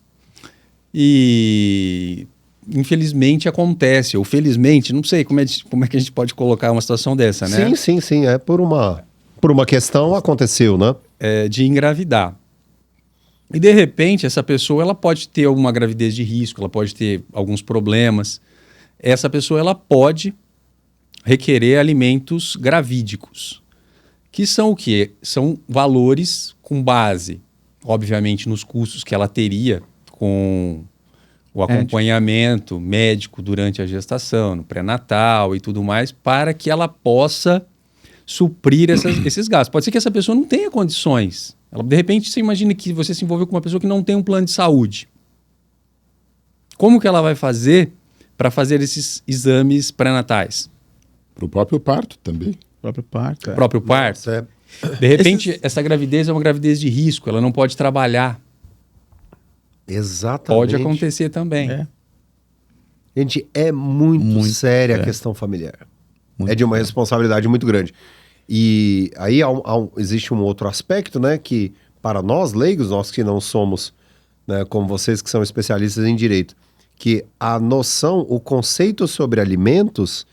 e infelizmente acontece, ou felizmente, não sei como é que a gente pode colocar uma situação dessa, né? Sim. É por uma questão aconteceu, né? De engravidar. E de repente essa pessoa ela pode ter alguma gravidez de risco, ela pode ter alguns problemas. Essa pessoa ela pode requerer alimentos gravídicos, que são o quê? São valores com base, obviamente, nos custos que ela teria com o acompanhamento médico durante a gestação, no pré-natal e tudo mais, para que ela possa suprir esses gastos. Pode ser que essa pessoa não tenha condições. De repente, você imagina que você se envolveu com uma pessoa que não tem um plano de saúde. Como que ela vai fazer para fazer esses exames pré-natais? Para o próprio parto também. Próprio parto. Próprio parto. Nossa, De repente, essa gravidez é uma gravidez de risco, ela não pode trabalhar. Exatamente. Pode acontecer também. Gente, é muito séria a questão familiar. É de uma responsabilidade muito grande. E aí existe um outro aspecto, né, que para nós leigos, nós que não somos, né, como vocês que são especialistas em direito, que a noção, o conceito sobre alimentos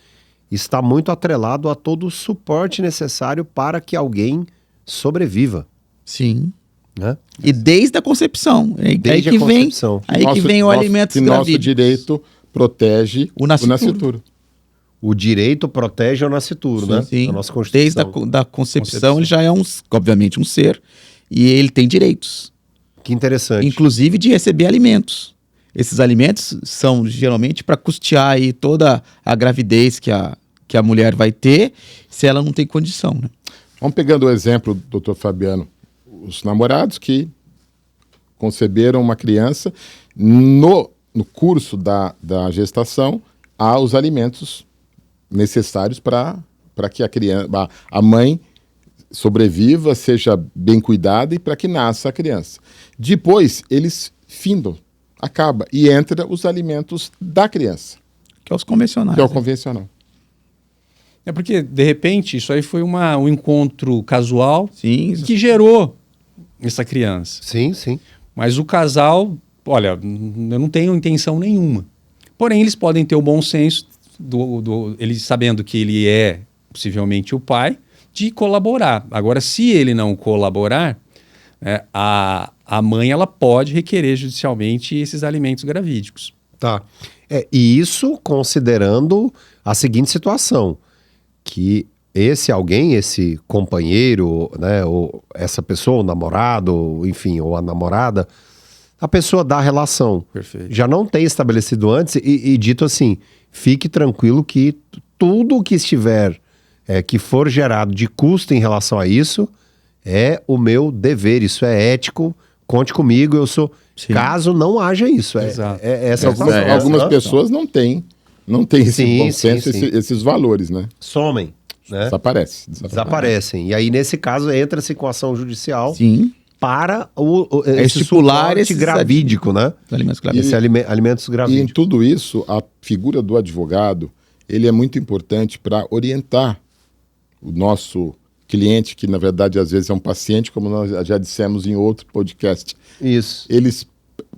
está muito atrelado a todo o suporte necessário para que alguém sobreviva. Sim. Né? E desde a concepção. Desde a concepção. Aí que vem o alimentos gravídicos. Nosso direito protege o nascituro. O direito protege o nascituro, né? Sim. A nossa Constituição. Desde a concepção, ele já é obviamente um ser e ele tem direitos. Que interessante. Inclusive de receber alimentos. Esses alimentos são geralmente para custear aí toda a gravidez que a mulher vai ter se ela não tem condição, né? Vamos pegando o exemplo, doutor Fabiano. Os namorados que conceberam uma criança, no no curso da gestação, há os alimentos necessários para que a mãe sobreviva, seja bem cuidada e para que nasça a criança. Depois, eles findam, acaba, e entra os alimentos da criança. Que é os convencionais. Que é o convencional. É porque, de repente, isso aí foi um encontro casual que gerou essa criança. Sim, sim. Mas o casal, olha, eu não tenho intenção nenhuma. Porém, eles podem ter o bom senso, eles sabendo que ele é possivelmente o pai, de colaborar. Agora, se ele não colaborar, a mãe ela pode requerer judicialmente esses alimentos gravídicos. Tá. E isso considerando a seguinte situação, que esse alguém, esse companheiro, né, ou essa pessoa, o namorado, enfim, ou a namorada, a pessoa da relação. Perfeito. Já não tem estabelecido antes e dito assim, fique tranquilo que tudo que estiver, que for gerado de custo em relação a isso, é o meu dever, isso é ético, conte comigo, eu sou... Sim. Caso não haja isso. Algumas pessoas não têm esse bom senso, esses valores, né? Somem. Né? Desaparecem. E aí, nesse caso, entra-se com ação judicial para esse suporte gravídico, né? Alimentos gravídicos. Alimentos gravídicos. E em tudo isso, a figura do advogado, ele é muito importante para orientar o nosso cliente, que na verdade às vezes é um paciente, como nós já dissemos em outro podcast. Isso. Eles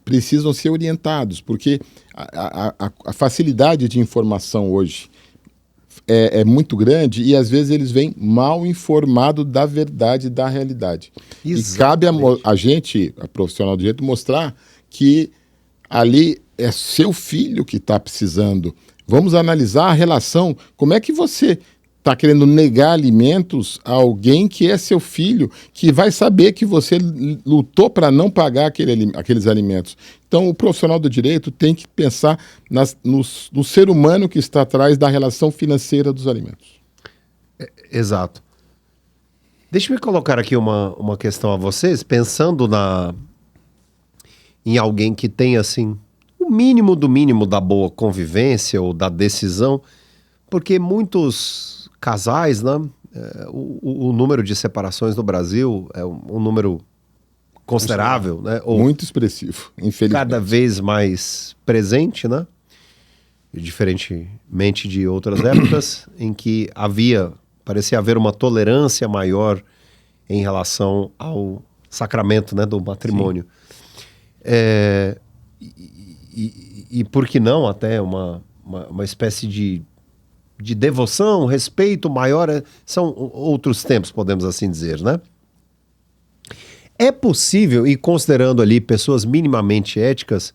precisam ser orientados, porque a facilidade de informação hoje é muito grande e às vezes eles vêm mal informados da verdade, da realidade. Exatamente. E cabe a gente, a profissional do direito, mostrar que ali é seu filho que está precisando. Vamos analisar a relação. Como é que você está querendo negar alimentos a alguém que é seu filho, que vai saber que você lutou para não pagar aqueles alimentos? Então, o profissional do direito tem que pensar no ser humano que está atrás da relação financeira dos alimentos. Exato. Deixa-me colocar aqui uma questão a vocês, pensando em alguém que tem, assim, o mínimo do mínimo da boa convivência ou da decisão, porque muitos casais, né? O número de separações no Brasil é um número considerável, né? Ou muito expressivo, infelizmente. Cada vez mais presente, né? Diferentemente de outras épocas em que parecia haver uma tolerância maior em relação ao sacramento, né, do matrimônio. E por que não até uma espécie de devoção, respeito maior, são outros tempos, podemos assim dizer, né? É possível, e considerando ali pessoas minimamente éticas,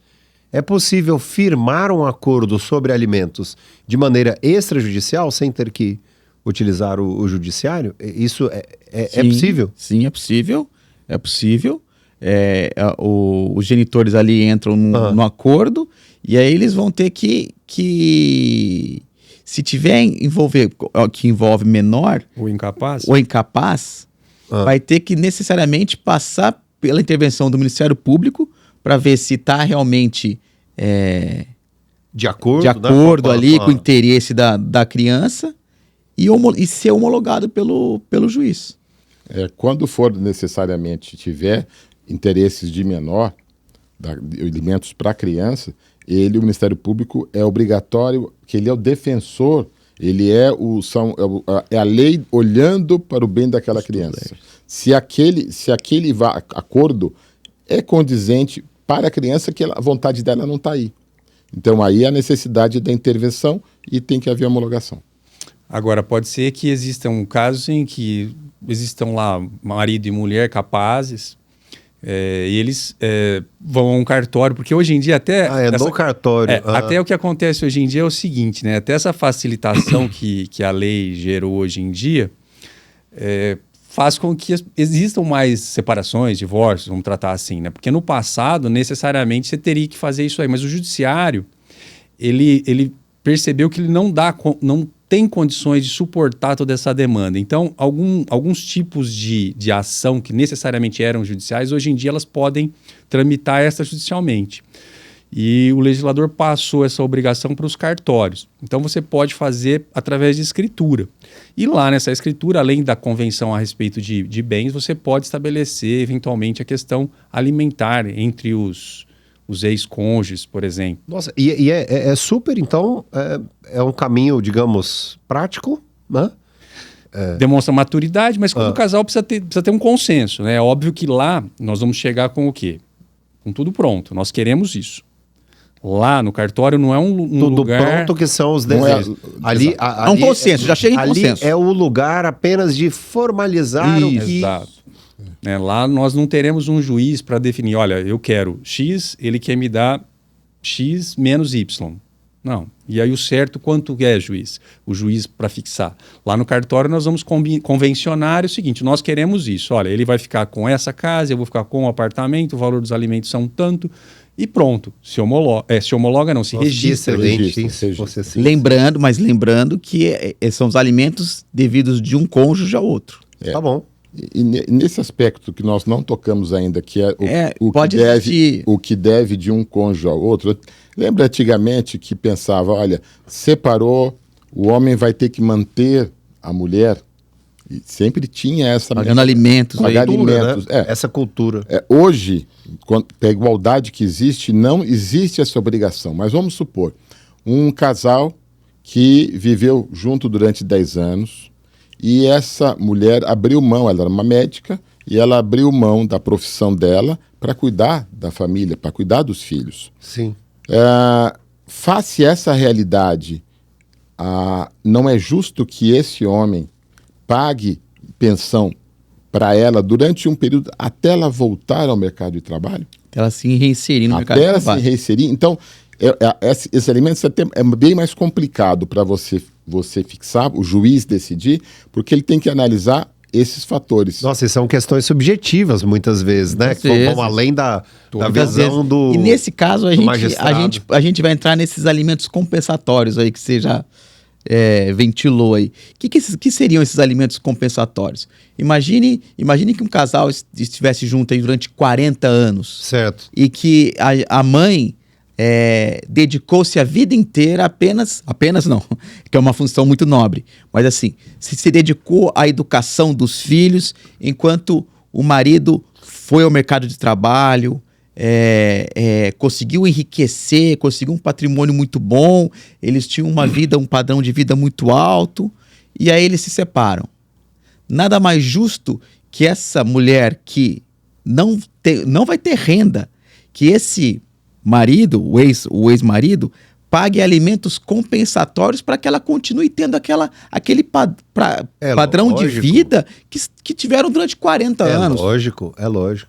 é possível firmar um acordo sobre alimentos de maneira extrajudicial, sem ter que utilizar o judiciário? Isso é possível? Sim, é possível. É possível. Os genitores ali entram no acordo, e aí eles vão ter que se tiver que envolve menor, o incapaz, vai ter que necessariamente passar pela intervenção do Ministério Público para ver se está realmente de acordo ali com o interesse da criança e ser homologado pelo juiz. Quando for necessariamente tiver interesses de menor, alimentos para criança, o Ministério Público é obrigatório, que ele é o defensor, ele é a lei olhando para o bem daquela criança. Se aquele acordo é condizente para a criança, que a vontade dela não está aí. Então aí a necessidade da intervenção e tem que haver homologação. Agora, pode ser que existam casos em que existam lá marido e mulher capazes, e eles vão a um cartório, porque hoje em dia até... no cartório. Até o que acontece hoje em dia é o seguinte, né? Até essa facilitação que a lei gerou hoje em dia faz com que existam mais separações, divórcios, vamos tratar assim, né? Porque no passado, necessariamente, você teria que fazer isso aí, mas o judiciário, ele percebeu que ele não tem condições de suportar toda essa demanda. Então, alguns tipos de ação que necessariamente eram judiciais, hoje em dia elas podem tramitar extrajudicialmente. E o legislador passou essa obrigação para os cartórios. Então você pode fazer através de escritura. E lá nessa escritura, além da convenção a respeito de bens, você pode estabelecer eventualmente a questão alimentar entre os ex-cônjuges, por exemplo. Nossa, e é super, então, é um caminho, digamos, prático, né? Demonstra maturidade, mas quando o casal precisa ter um consenso, né? É óbvio que lá nós vamos chegar com o quê? Com tudo pronto. Nós queremos isso. Lá no cartório não é um tudo lugar... pronto que são os desejos. Ali, é um consenso, já chega em consenso. Ali é o lugar apenas de formalizar o que... Exato. Lá nós não teremos um juiz para definir, olha, eu quero X, ele quer me dar X menos Y. Não. E aí o certo, quanto é, juiz? O juiz para fixar. Lá no cartório nós vamos convencionar o seguinte, nós queremos isso. Olha, ele vai ficar com essa casa, eu vou ficar com o apartamento, o valor dos alimentos são tanto, e pronto. Se homologa não, se registra. Lembrando que são os alimentos devidos de um cônjuge ao outro. Tá bom. E nesse aspecto que nós não tocamos ainda, que é o que deve de um cônjuge ao outro, lembra antigamente que pensava, olha, separou, o homem vai ter que manter a mulher, e sempre tinha essa... Pagando alimentos. Pagar alimentos, né? Essa cultura. Hoje, com a igualdade que existe, não existe essa obrigação, mas vamos supor, um casal que viveu junto durante 10 anos, e essa mulher abriu mão, ela era uma médica, e ela abriu mão da profissão dela para cuidar da família, para cuidar dos filhos. Sim. Face essa realidade, não é justo que esse homem pague pensão para ela durante um período até ela voltar ao mercado de trabalho? Até ela se reinserir no mercado de trabalho. Até ela se reinserir. Então, esse elemento é bem mais complicado para você fixar, o juiz decidir, porque ele tem que analisar esses fatores. Nossa, e são questões subjetivas muitas vezes, né? Que vão além da visão do... E nesse caso, a gente vai entrar nesses alimentos compensatórios aí que você já ventilou aí. Que seriam esses alimentos compensatórios? Imagine que um casal estivesse junto aí durante 40 anos. Certo. E que a mãe... dedicou-se a vida inteira apenas não, que é uma função muito nobre, mas assim, se dedicou à educação dos filhos, enquanto o marido foi ao mercado de trabalho, conseguiu enriquecer, conseguiu um patrimônio muito bom, eles tinham um padrão de vida muito alto, e aí eles se separam. Nada mais justo que essa mulher que não vai ter renda, que esse marido, o ex-marido, pague alimentos compensatórios para que ela continue tendo aquele padrão de vida que tiveram durante 40 anos. É lógico.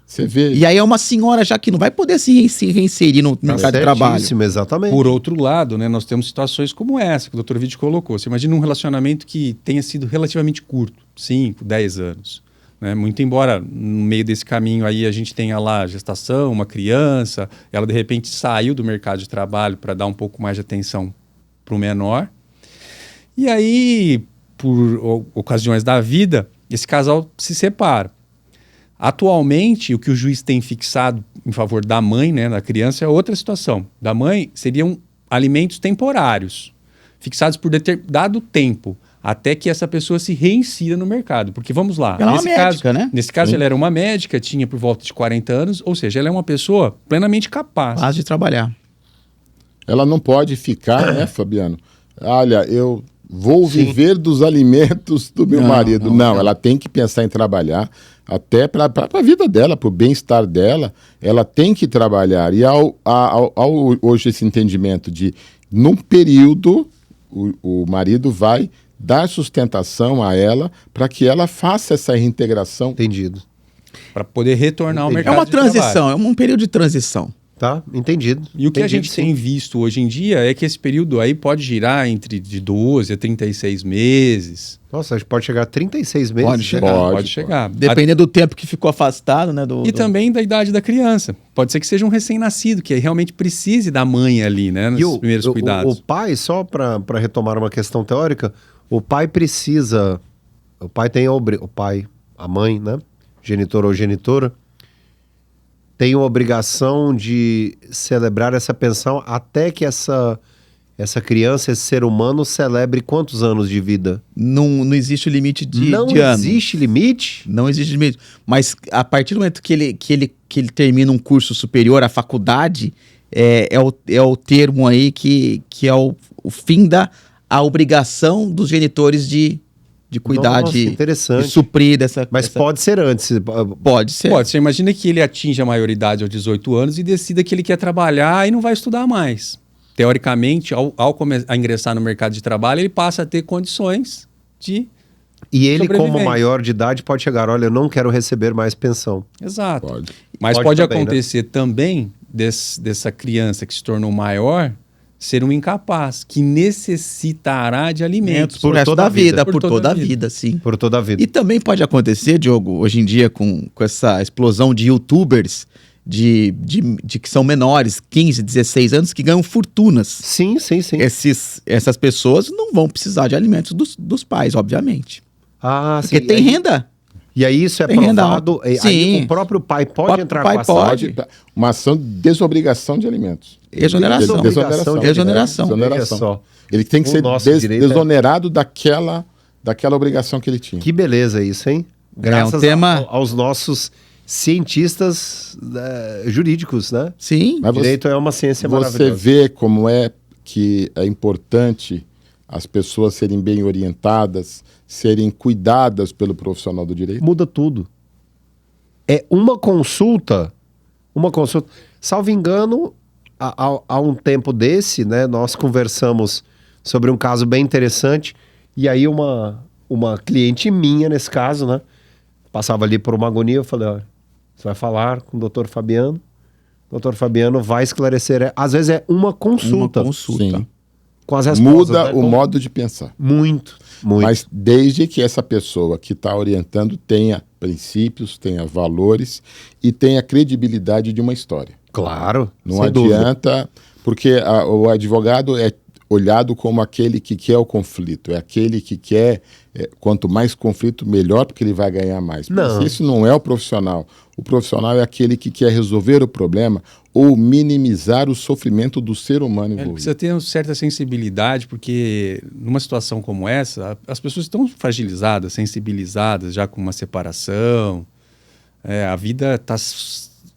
Você vê. E aí é uma senhora já que não vai poder se reinserir no mercado de trabalho. Exatamente. Por outro lado, né, nós temos situações como essa que o Dr. Vitti colocou. Você imagina um relacionamento que tenha sido relativamente curto, 5, 10 anos. Né? Muito embora no meio desse caminho aí a gente tenha lá gestação, uma criança, ela de repente saiu do mercado de trabalho para dar um pouco mais de atenção para o menor. E aí, por ocasiões da vida, esse casal se separa. Atualmente, o que o juiz tem fixado em favor da mãe, né, da criança, é outra situação. Da mãe seriam alimentos temporários, fixados por dado tempo, até que essa pessoa se reinsira no mercado. Porque vamos lá. Ela é uma médica, né? Nesse caso, ela era uma médica, tinha por volta de 40 anos, ou seja, ela é uma pessoa plenamente capaz. Capaz de trabalhar. Ela não pode ficar, né, Fabiano? Olha, eu vou viver dos alimentos do meu marido. Não, ela tem que pensar em trabalhar, até para a vida dela, para o bem-estar dela, ela tem que trabalhar. E hoje esse entendimento de, num período, o marido vai dar sustentação a ela para que ela faça essa reintegração. Entendido. Para poder retornar ao mercado de trabalho. É uma transição, é um período de transição. Tá, entendido. E o que a gente tem visto hoje em dia é que esse período aí pode girar entre de 12 a 36 meses. Nossa, pode chegar a 36 meses? Pode chegar. Dependendo do tempo que ficou afastado, né? Também da idade da criança. Pode ser que seja um recém-nascido, que realmente precise da mãe ali, né? Nos primeiros cuidados. O pai, só para retomar uma questão teórica, o pai precisa... O pai tem a mãe, né? Genitor ou genitora, tem a obrigação de celebrar essa pensão até que essa criança, esse ser humano, celebre quantos anos de vida? Não existe o limite de Não ano. existe limite? Não existe limite. Mas a partir do momento que ele termina um curso superior, a faculdade, é o termo aí que é o fim a obrigação dos genitores de cuidar, Nossa, de interessante. suprir dessa... Mas pode ser antes. Pode ser. Pode, você imagina que ele atinja a maioridade aos 18 anos e decida que ele quer trabalhar e não vai estudar mais. Teoricamente, ao ingressar no mercado de trabalho, ele passa a ter condições de E ele, como sobrevivência. maior de idade, pode chegar, olha, eu não quero receber mais pensão. Exato. Pode. Mas Pode pode também, acontecer também dessa criança que se tornou maior ser um incapaz, que necessitará de alimentos. Por resto da vida, por toda a vida, sim. Por toda a vida. E também pode acontecer, Diogo, hoje em dia, com essa explosão de youtubers de que são menores, 15, 16 anos, que ganham fortunas. Sim, sim, sim. Essas pessoas não vão precisar de alimentos dos pais, obviamente. Ah, Porque sim. tem renda. E aí isso é Tem renda provado. alta. Aí Sim. o próprio pai pode Próprio entrar pai com ação. pode. Uma ação de desobrigação de alimentos. Exoneração. Exoneração. Exoneração. Olha só. Ele tem que O ser nosso direito é- desonerado daquela obrigação que ele tinha. Que beleza isso, hein? Graças tema- aos nossos cientistas jurídicos, né? Sim. Mas Direito é uma ciência você maravilhosa. vê como é que é importante as pessoas serem bem orientadas, serem cuidadas pelo profissional do direito. Muda tudo. É uma consulta. Salvo engano, há um tempo desse, né? Nós conversamos sobre um caso bem interessante. E aí uma cliente minha, nesse caso, né? Passava ali por uma agonia, eu falei, olha, você vai falar com o doutor Fabiano. O doutor Fabiano vai esclarecer. Às vezes é uma consulta. Uma consulta. Sim. Com as respostas. Muda né? o modo de pensar. Muito, muito. Mas desde que essa pessoa que está orientando tenha princípios, tenha valores e tenha credibilidade de uma história. Claro, Não sem dúvida. adianta, porque o advogado é olhado como aquele que quer o conflito, é aquele que quer, quanto mais conflito, melhor, porque ele vai ganhar mais. Não. Mas isso não é o profissional. O profissional é aquele que quer resolver o problema ou minimizar o sofrimento do ser humano Ele envolvido. precisa ter uma certa sensibilidade, porque numa situação como essa, as pessoas estão fragilizadas, sensibilizadas, já com uma separação. A vida está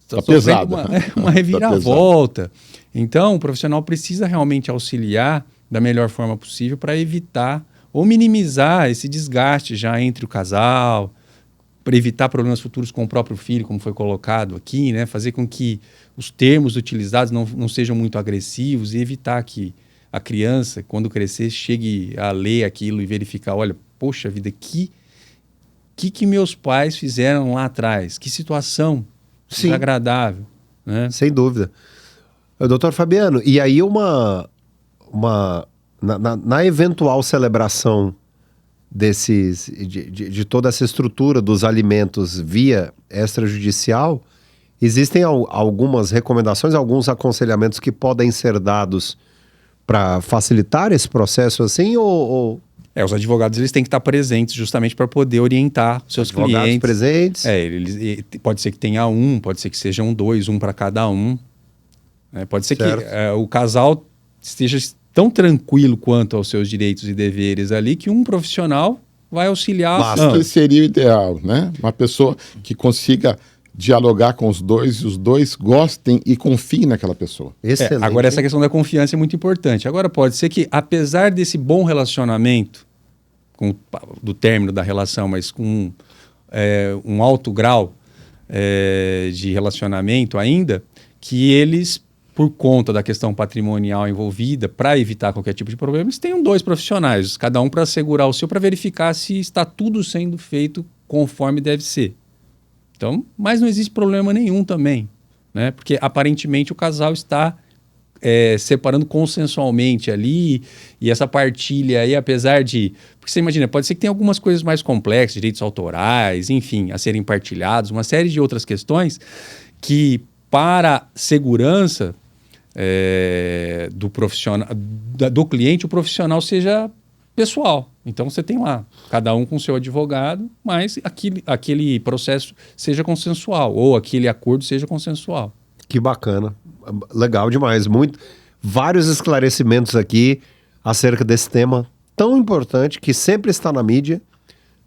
Tá pesada. uma reviravolta. Então, o profissional precisa realmente auxiliar da melhor forma possível para evitar ou minimizar esse desgaste já entre o casal, para evitar problemas futuros com o próprio filho, como foi colocado aqui, né? Fazer com que os termos utilizados não sejam muito agressivos e evitar que a criança, quando crescer, chegue a ler aquilo e verificar, olha, poxa vida, que meus pais fizeram lá atrás? Que situação desagradável, né? Sem dúvida. Doutor Fabiano, e aí na eventual celebração de toda essa estrutura dos alimentos via extrajudicial, existem algumas recomendações, alguns aconselhamentos que podem ser dados para facilitar esse processo assim, ou... Os advogados eles têm que estar presentes justamente para poder orientar os seus advogados clientes. presentes? Pode ser que tenha um, pode ser que sejam dois, um para cada um. Pode ser Certo. que o casal esteja tão tranquilo quanto aos seus direitos e deveres ali que um profissional vai auxiliar. Acho que seria o ideal, né? Uma pessoa que consiga dialogar com os dois e os dois gostem e confiem naquela pessoa. Excelente. Agora, essa questão da confiança é muito importante. Agora, pode ser que, apesar desse bom relacionamento, do término da relação, mas com um alto grau de relacionamento ainda, que eles, por conta da questão patrimonial envolvida, para evitar qualquer tipo de problema, eles tenham dois profissionais, cada um para assegurar o seu, para verificar se está tudo sendo feito conforme deve ser. Então, mas não existe problema nenhum também, né? Porque aparentemente o casal está separando consensualmente ali, e essa partilha aí, apesar de... Porque você imagina, pode ser que tenha algumas coisas mais complexas, direitos autorais, enfim, a serem partilhados, uma série de outras questões que, para segurança do profissional, do cliente, o profissional seja pessoal. Então você tem lá, cada um com seu advogado, mas aquele processo seja consensual, ou aquele acordo seja consensual. Que bacana. Legal demais. Vários esclarecimentos aqui acerca desse tema tão importante que sempre está na mídia,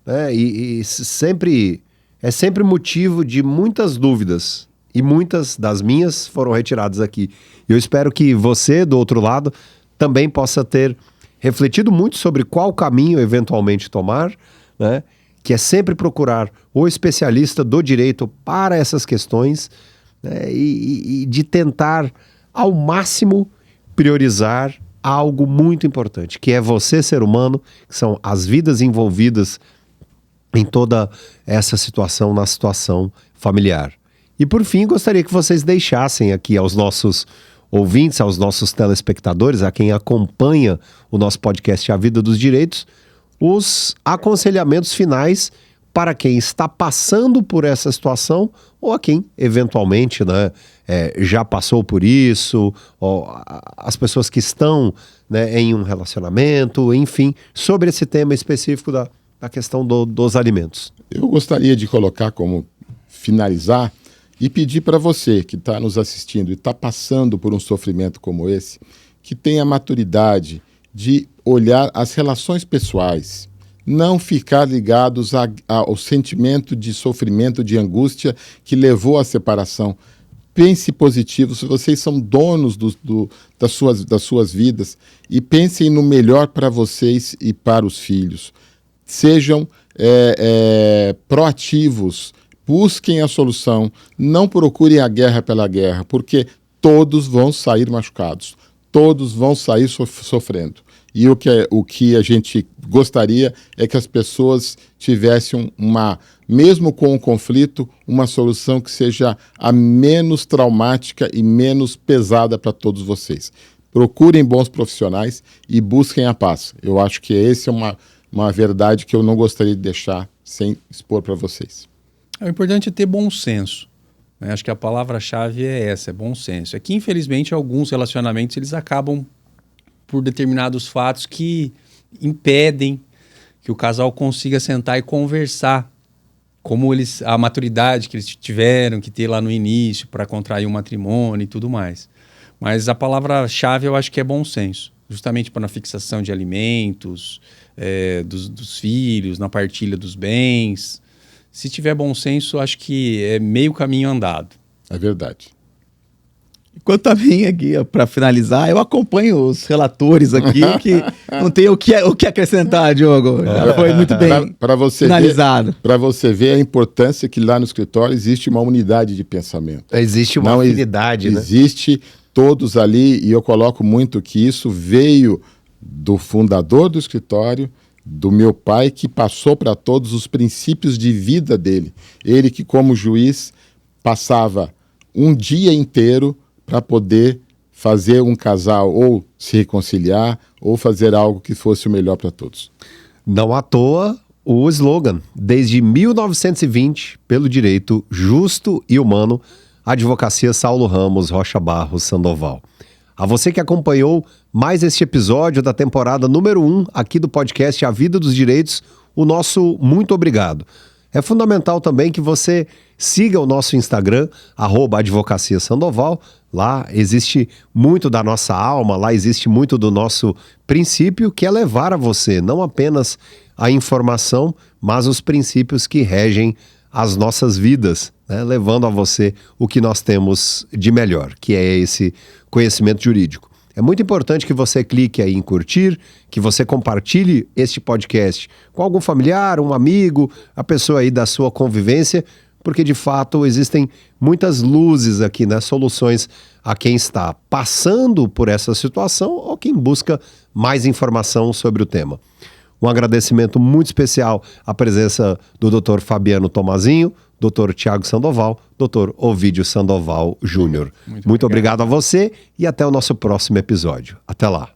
né? E sempre é sempre motivo de muitas dúvidas. E muitas das minhas foram retiradas aqui. Eu espero que você, do outro lado, também possa ter refletido muito sobre qual caminho eventualmente tomar, né? Que é sempre procurar o especialista do direito para essas questões, né? E de tentar, ao máximo, priorizar algo muito importante, que é você, ser humano, que são as vidas envolvidas em toda essa situação, na situação familiar. E por fim, gostaria que vocês deixassem aqui aos nossos ouvintes, aos nossos telespectadores, a quem acompanha o nosso podcast A Vida dos Direitos, os aconselhamentos finais para quem está passando por essa situação ou a quem eventualmente, né, já passou por isso, ou as pessoas que estão, né, em um relacionamento, enfim, sobre esse tema específico da questão dos alimentos. Eu gostaria de colocar como finalizar e pedir para você que está nos assistindo e está passando por um sofrimento como esse, que tenha maturidade de olhar as relações pessoais, não ficar ligados ao sentimento de sofrimento, de angústia que levou à separação. Pense positivo, se vocês são donos das suas vidas, e pensem no melhor para vocês e para os filhos. Sejam proativos, busquem a solução, não procurem a guerra pela guerra, porque todos vão sair machucados, todos vão sair sofrendo. E o que a gente gostaria é que as pessoas tivessem mesmo com o conflito, uma solução que seja a menos traumática e menos pesada para todos vocês. Procurem bons profissionais e busquem a paz. Eu acho que essa é uma verdade que eu não gostaria de deixar sem expor para vocês. O importante é ter bom senso. Né? Acho que a palavra-chave é essa, é bom senso. É que, infelizmente, alguns relacionamentos eles acabam por determinados fatos que impedem que o casal consiga sentar e conversar como a maturidade que eles tiveram que ter lá no início para contrair um matrimônio e tudo mais. Mas a palavra-chave eu acho que é bom senso, justamente para na fixação de alimentos, dos filhos, na partilha dos bens. Se tiver bom senso, acho que é meio caminho andado. É verdade. Quanto a mim aqui, para finalizar, eu acompanho os relatores aqui, que não tem o que acrescentar, Diogo. Já foi muito bem finalizado. Para você ver a importância que lá no escritório existe uma unidade de pensamento. Existe uma afinidade, né? Existe todos ali, e eu coloco muito que isso veio do fundador do escritório, do meu pai, que passou para todos os princípios de vida dele. Ele que, como juiz, passava um dia inteiro para poder fazer um casal ou se reconciliar ou fazer algo que fosse o melhor para todos. Não à toa o slogan, desde 1920, pelo direito justo e humano, Advocacia Saulo Ramos Rocha Barros Sandoval. A você que acompanhou mais este episódio da temporada número 1 aqui do podcast A Vida dos Direitos, o nosso muito obrigado. É fundamental também que você siga o nosso Instagram, @Advocacia Sandoval. Lá existe muito da nossa alma, lá existe muito do nosso princípio, que é levar a você não apenas a informação, mas os princípios que regem as nossas vidas, né? Levando a você o que nós temos de melhor, que é esse conhecimento jurídico. É muito importante que você clique aí em curtir, que você compartilhe este podcast com algum familiar, um amigo, a pessoa aí da sua convivência, porque de fato existem muitas luzes aqui, né? Soluções a quem está passando por essa situação ou quem busca mais informação sobre o tema. Um agradecimento muito especial à presença do Dr. Fabiano Tomazinho, Dr. Tiago Sandoval, Dr. Ovídio Sandoval Júnior. Muito obrigado a você e até o nosso próximo episódio. Até lá.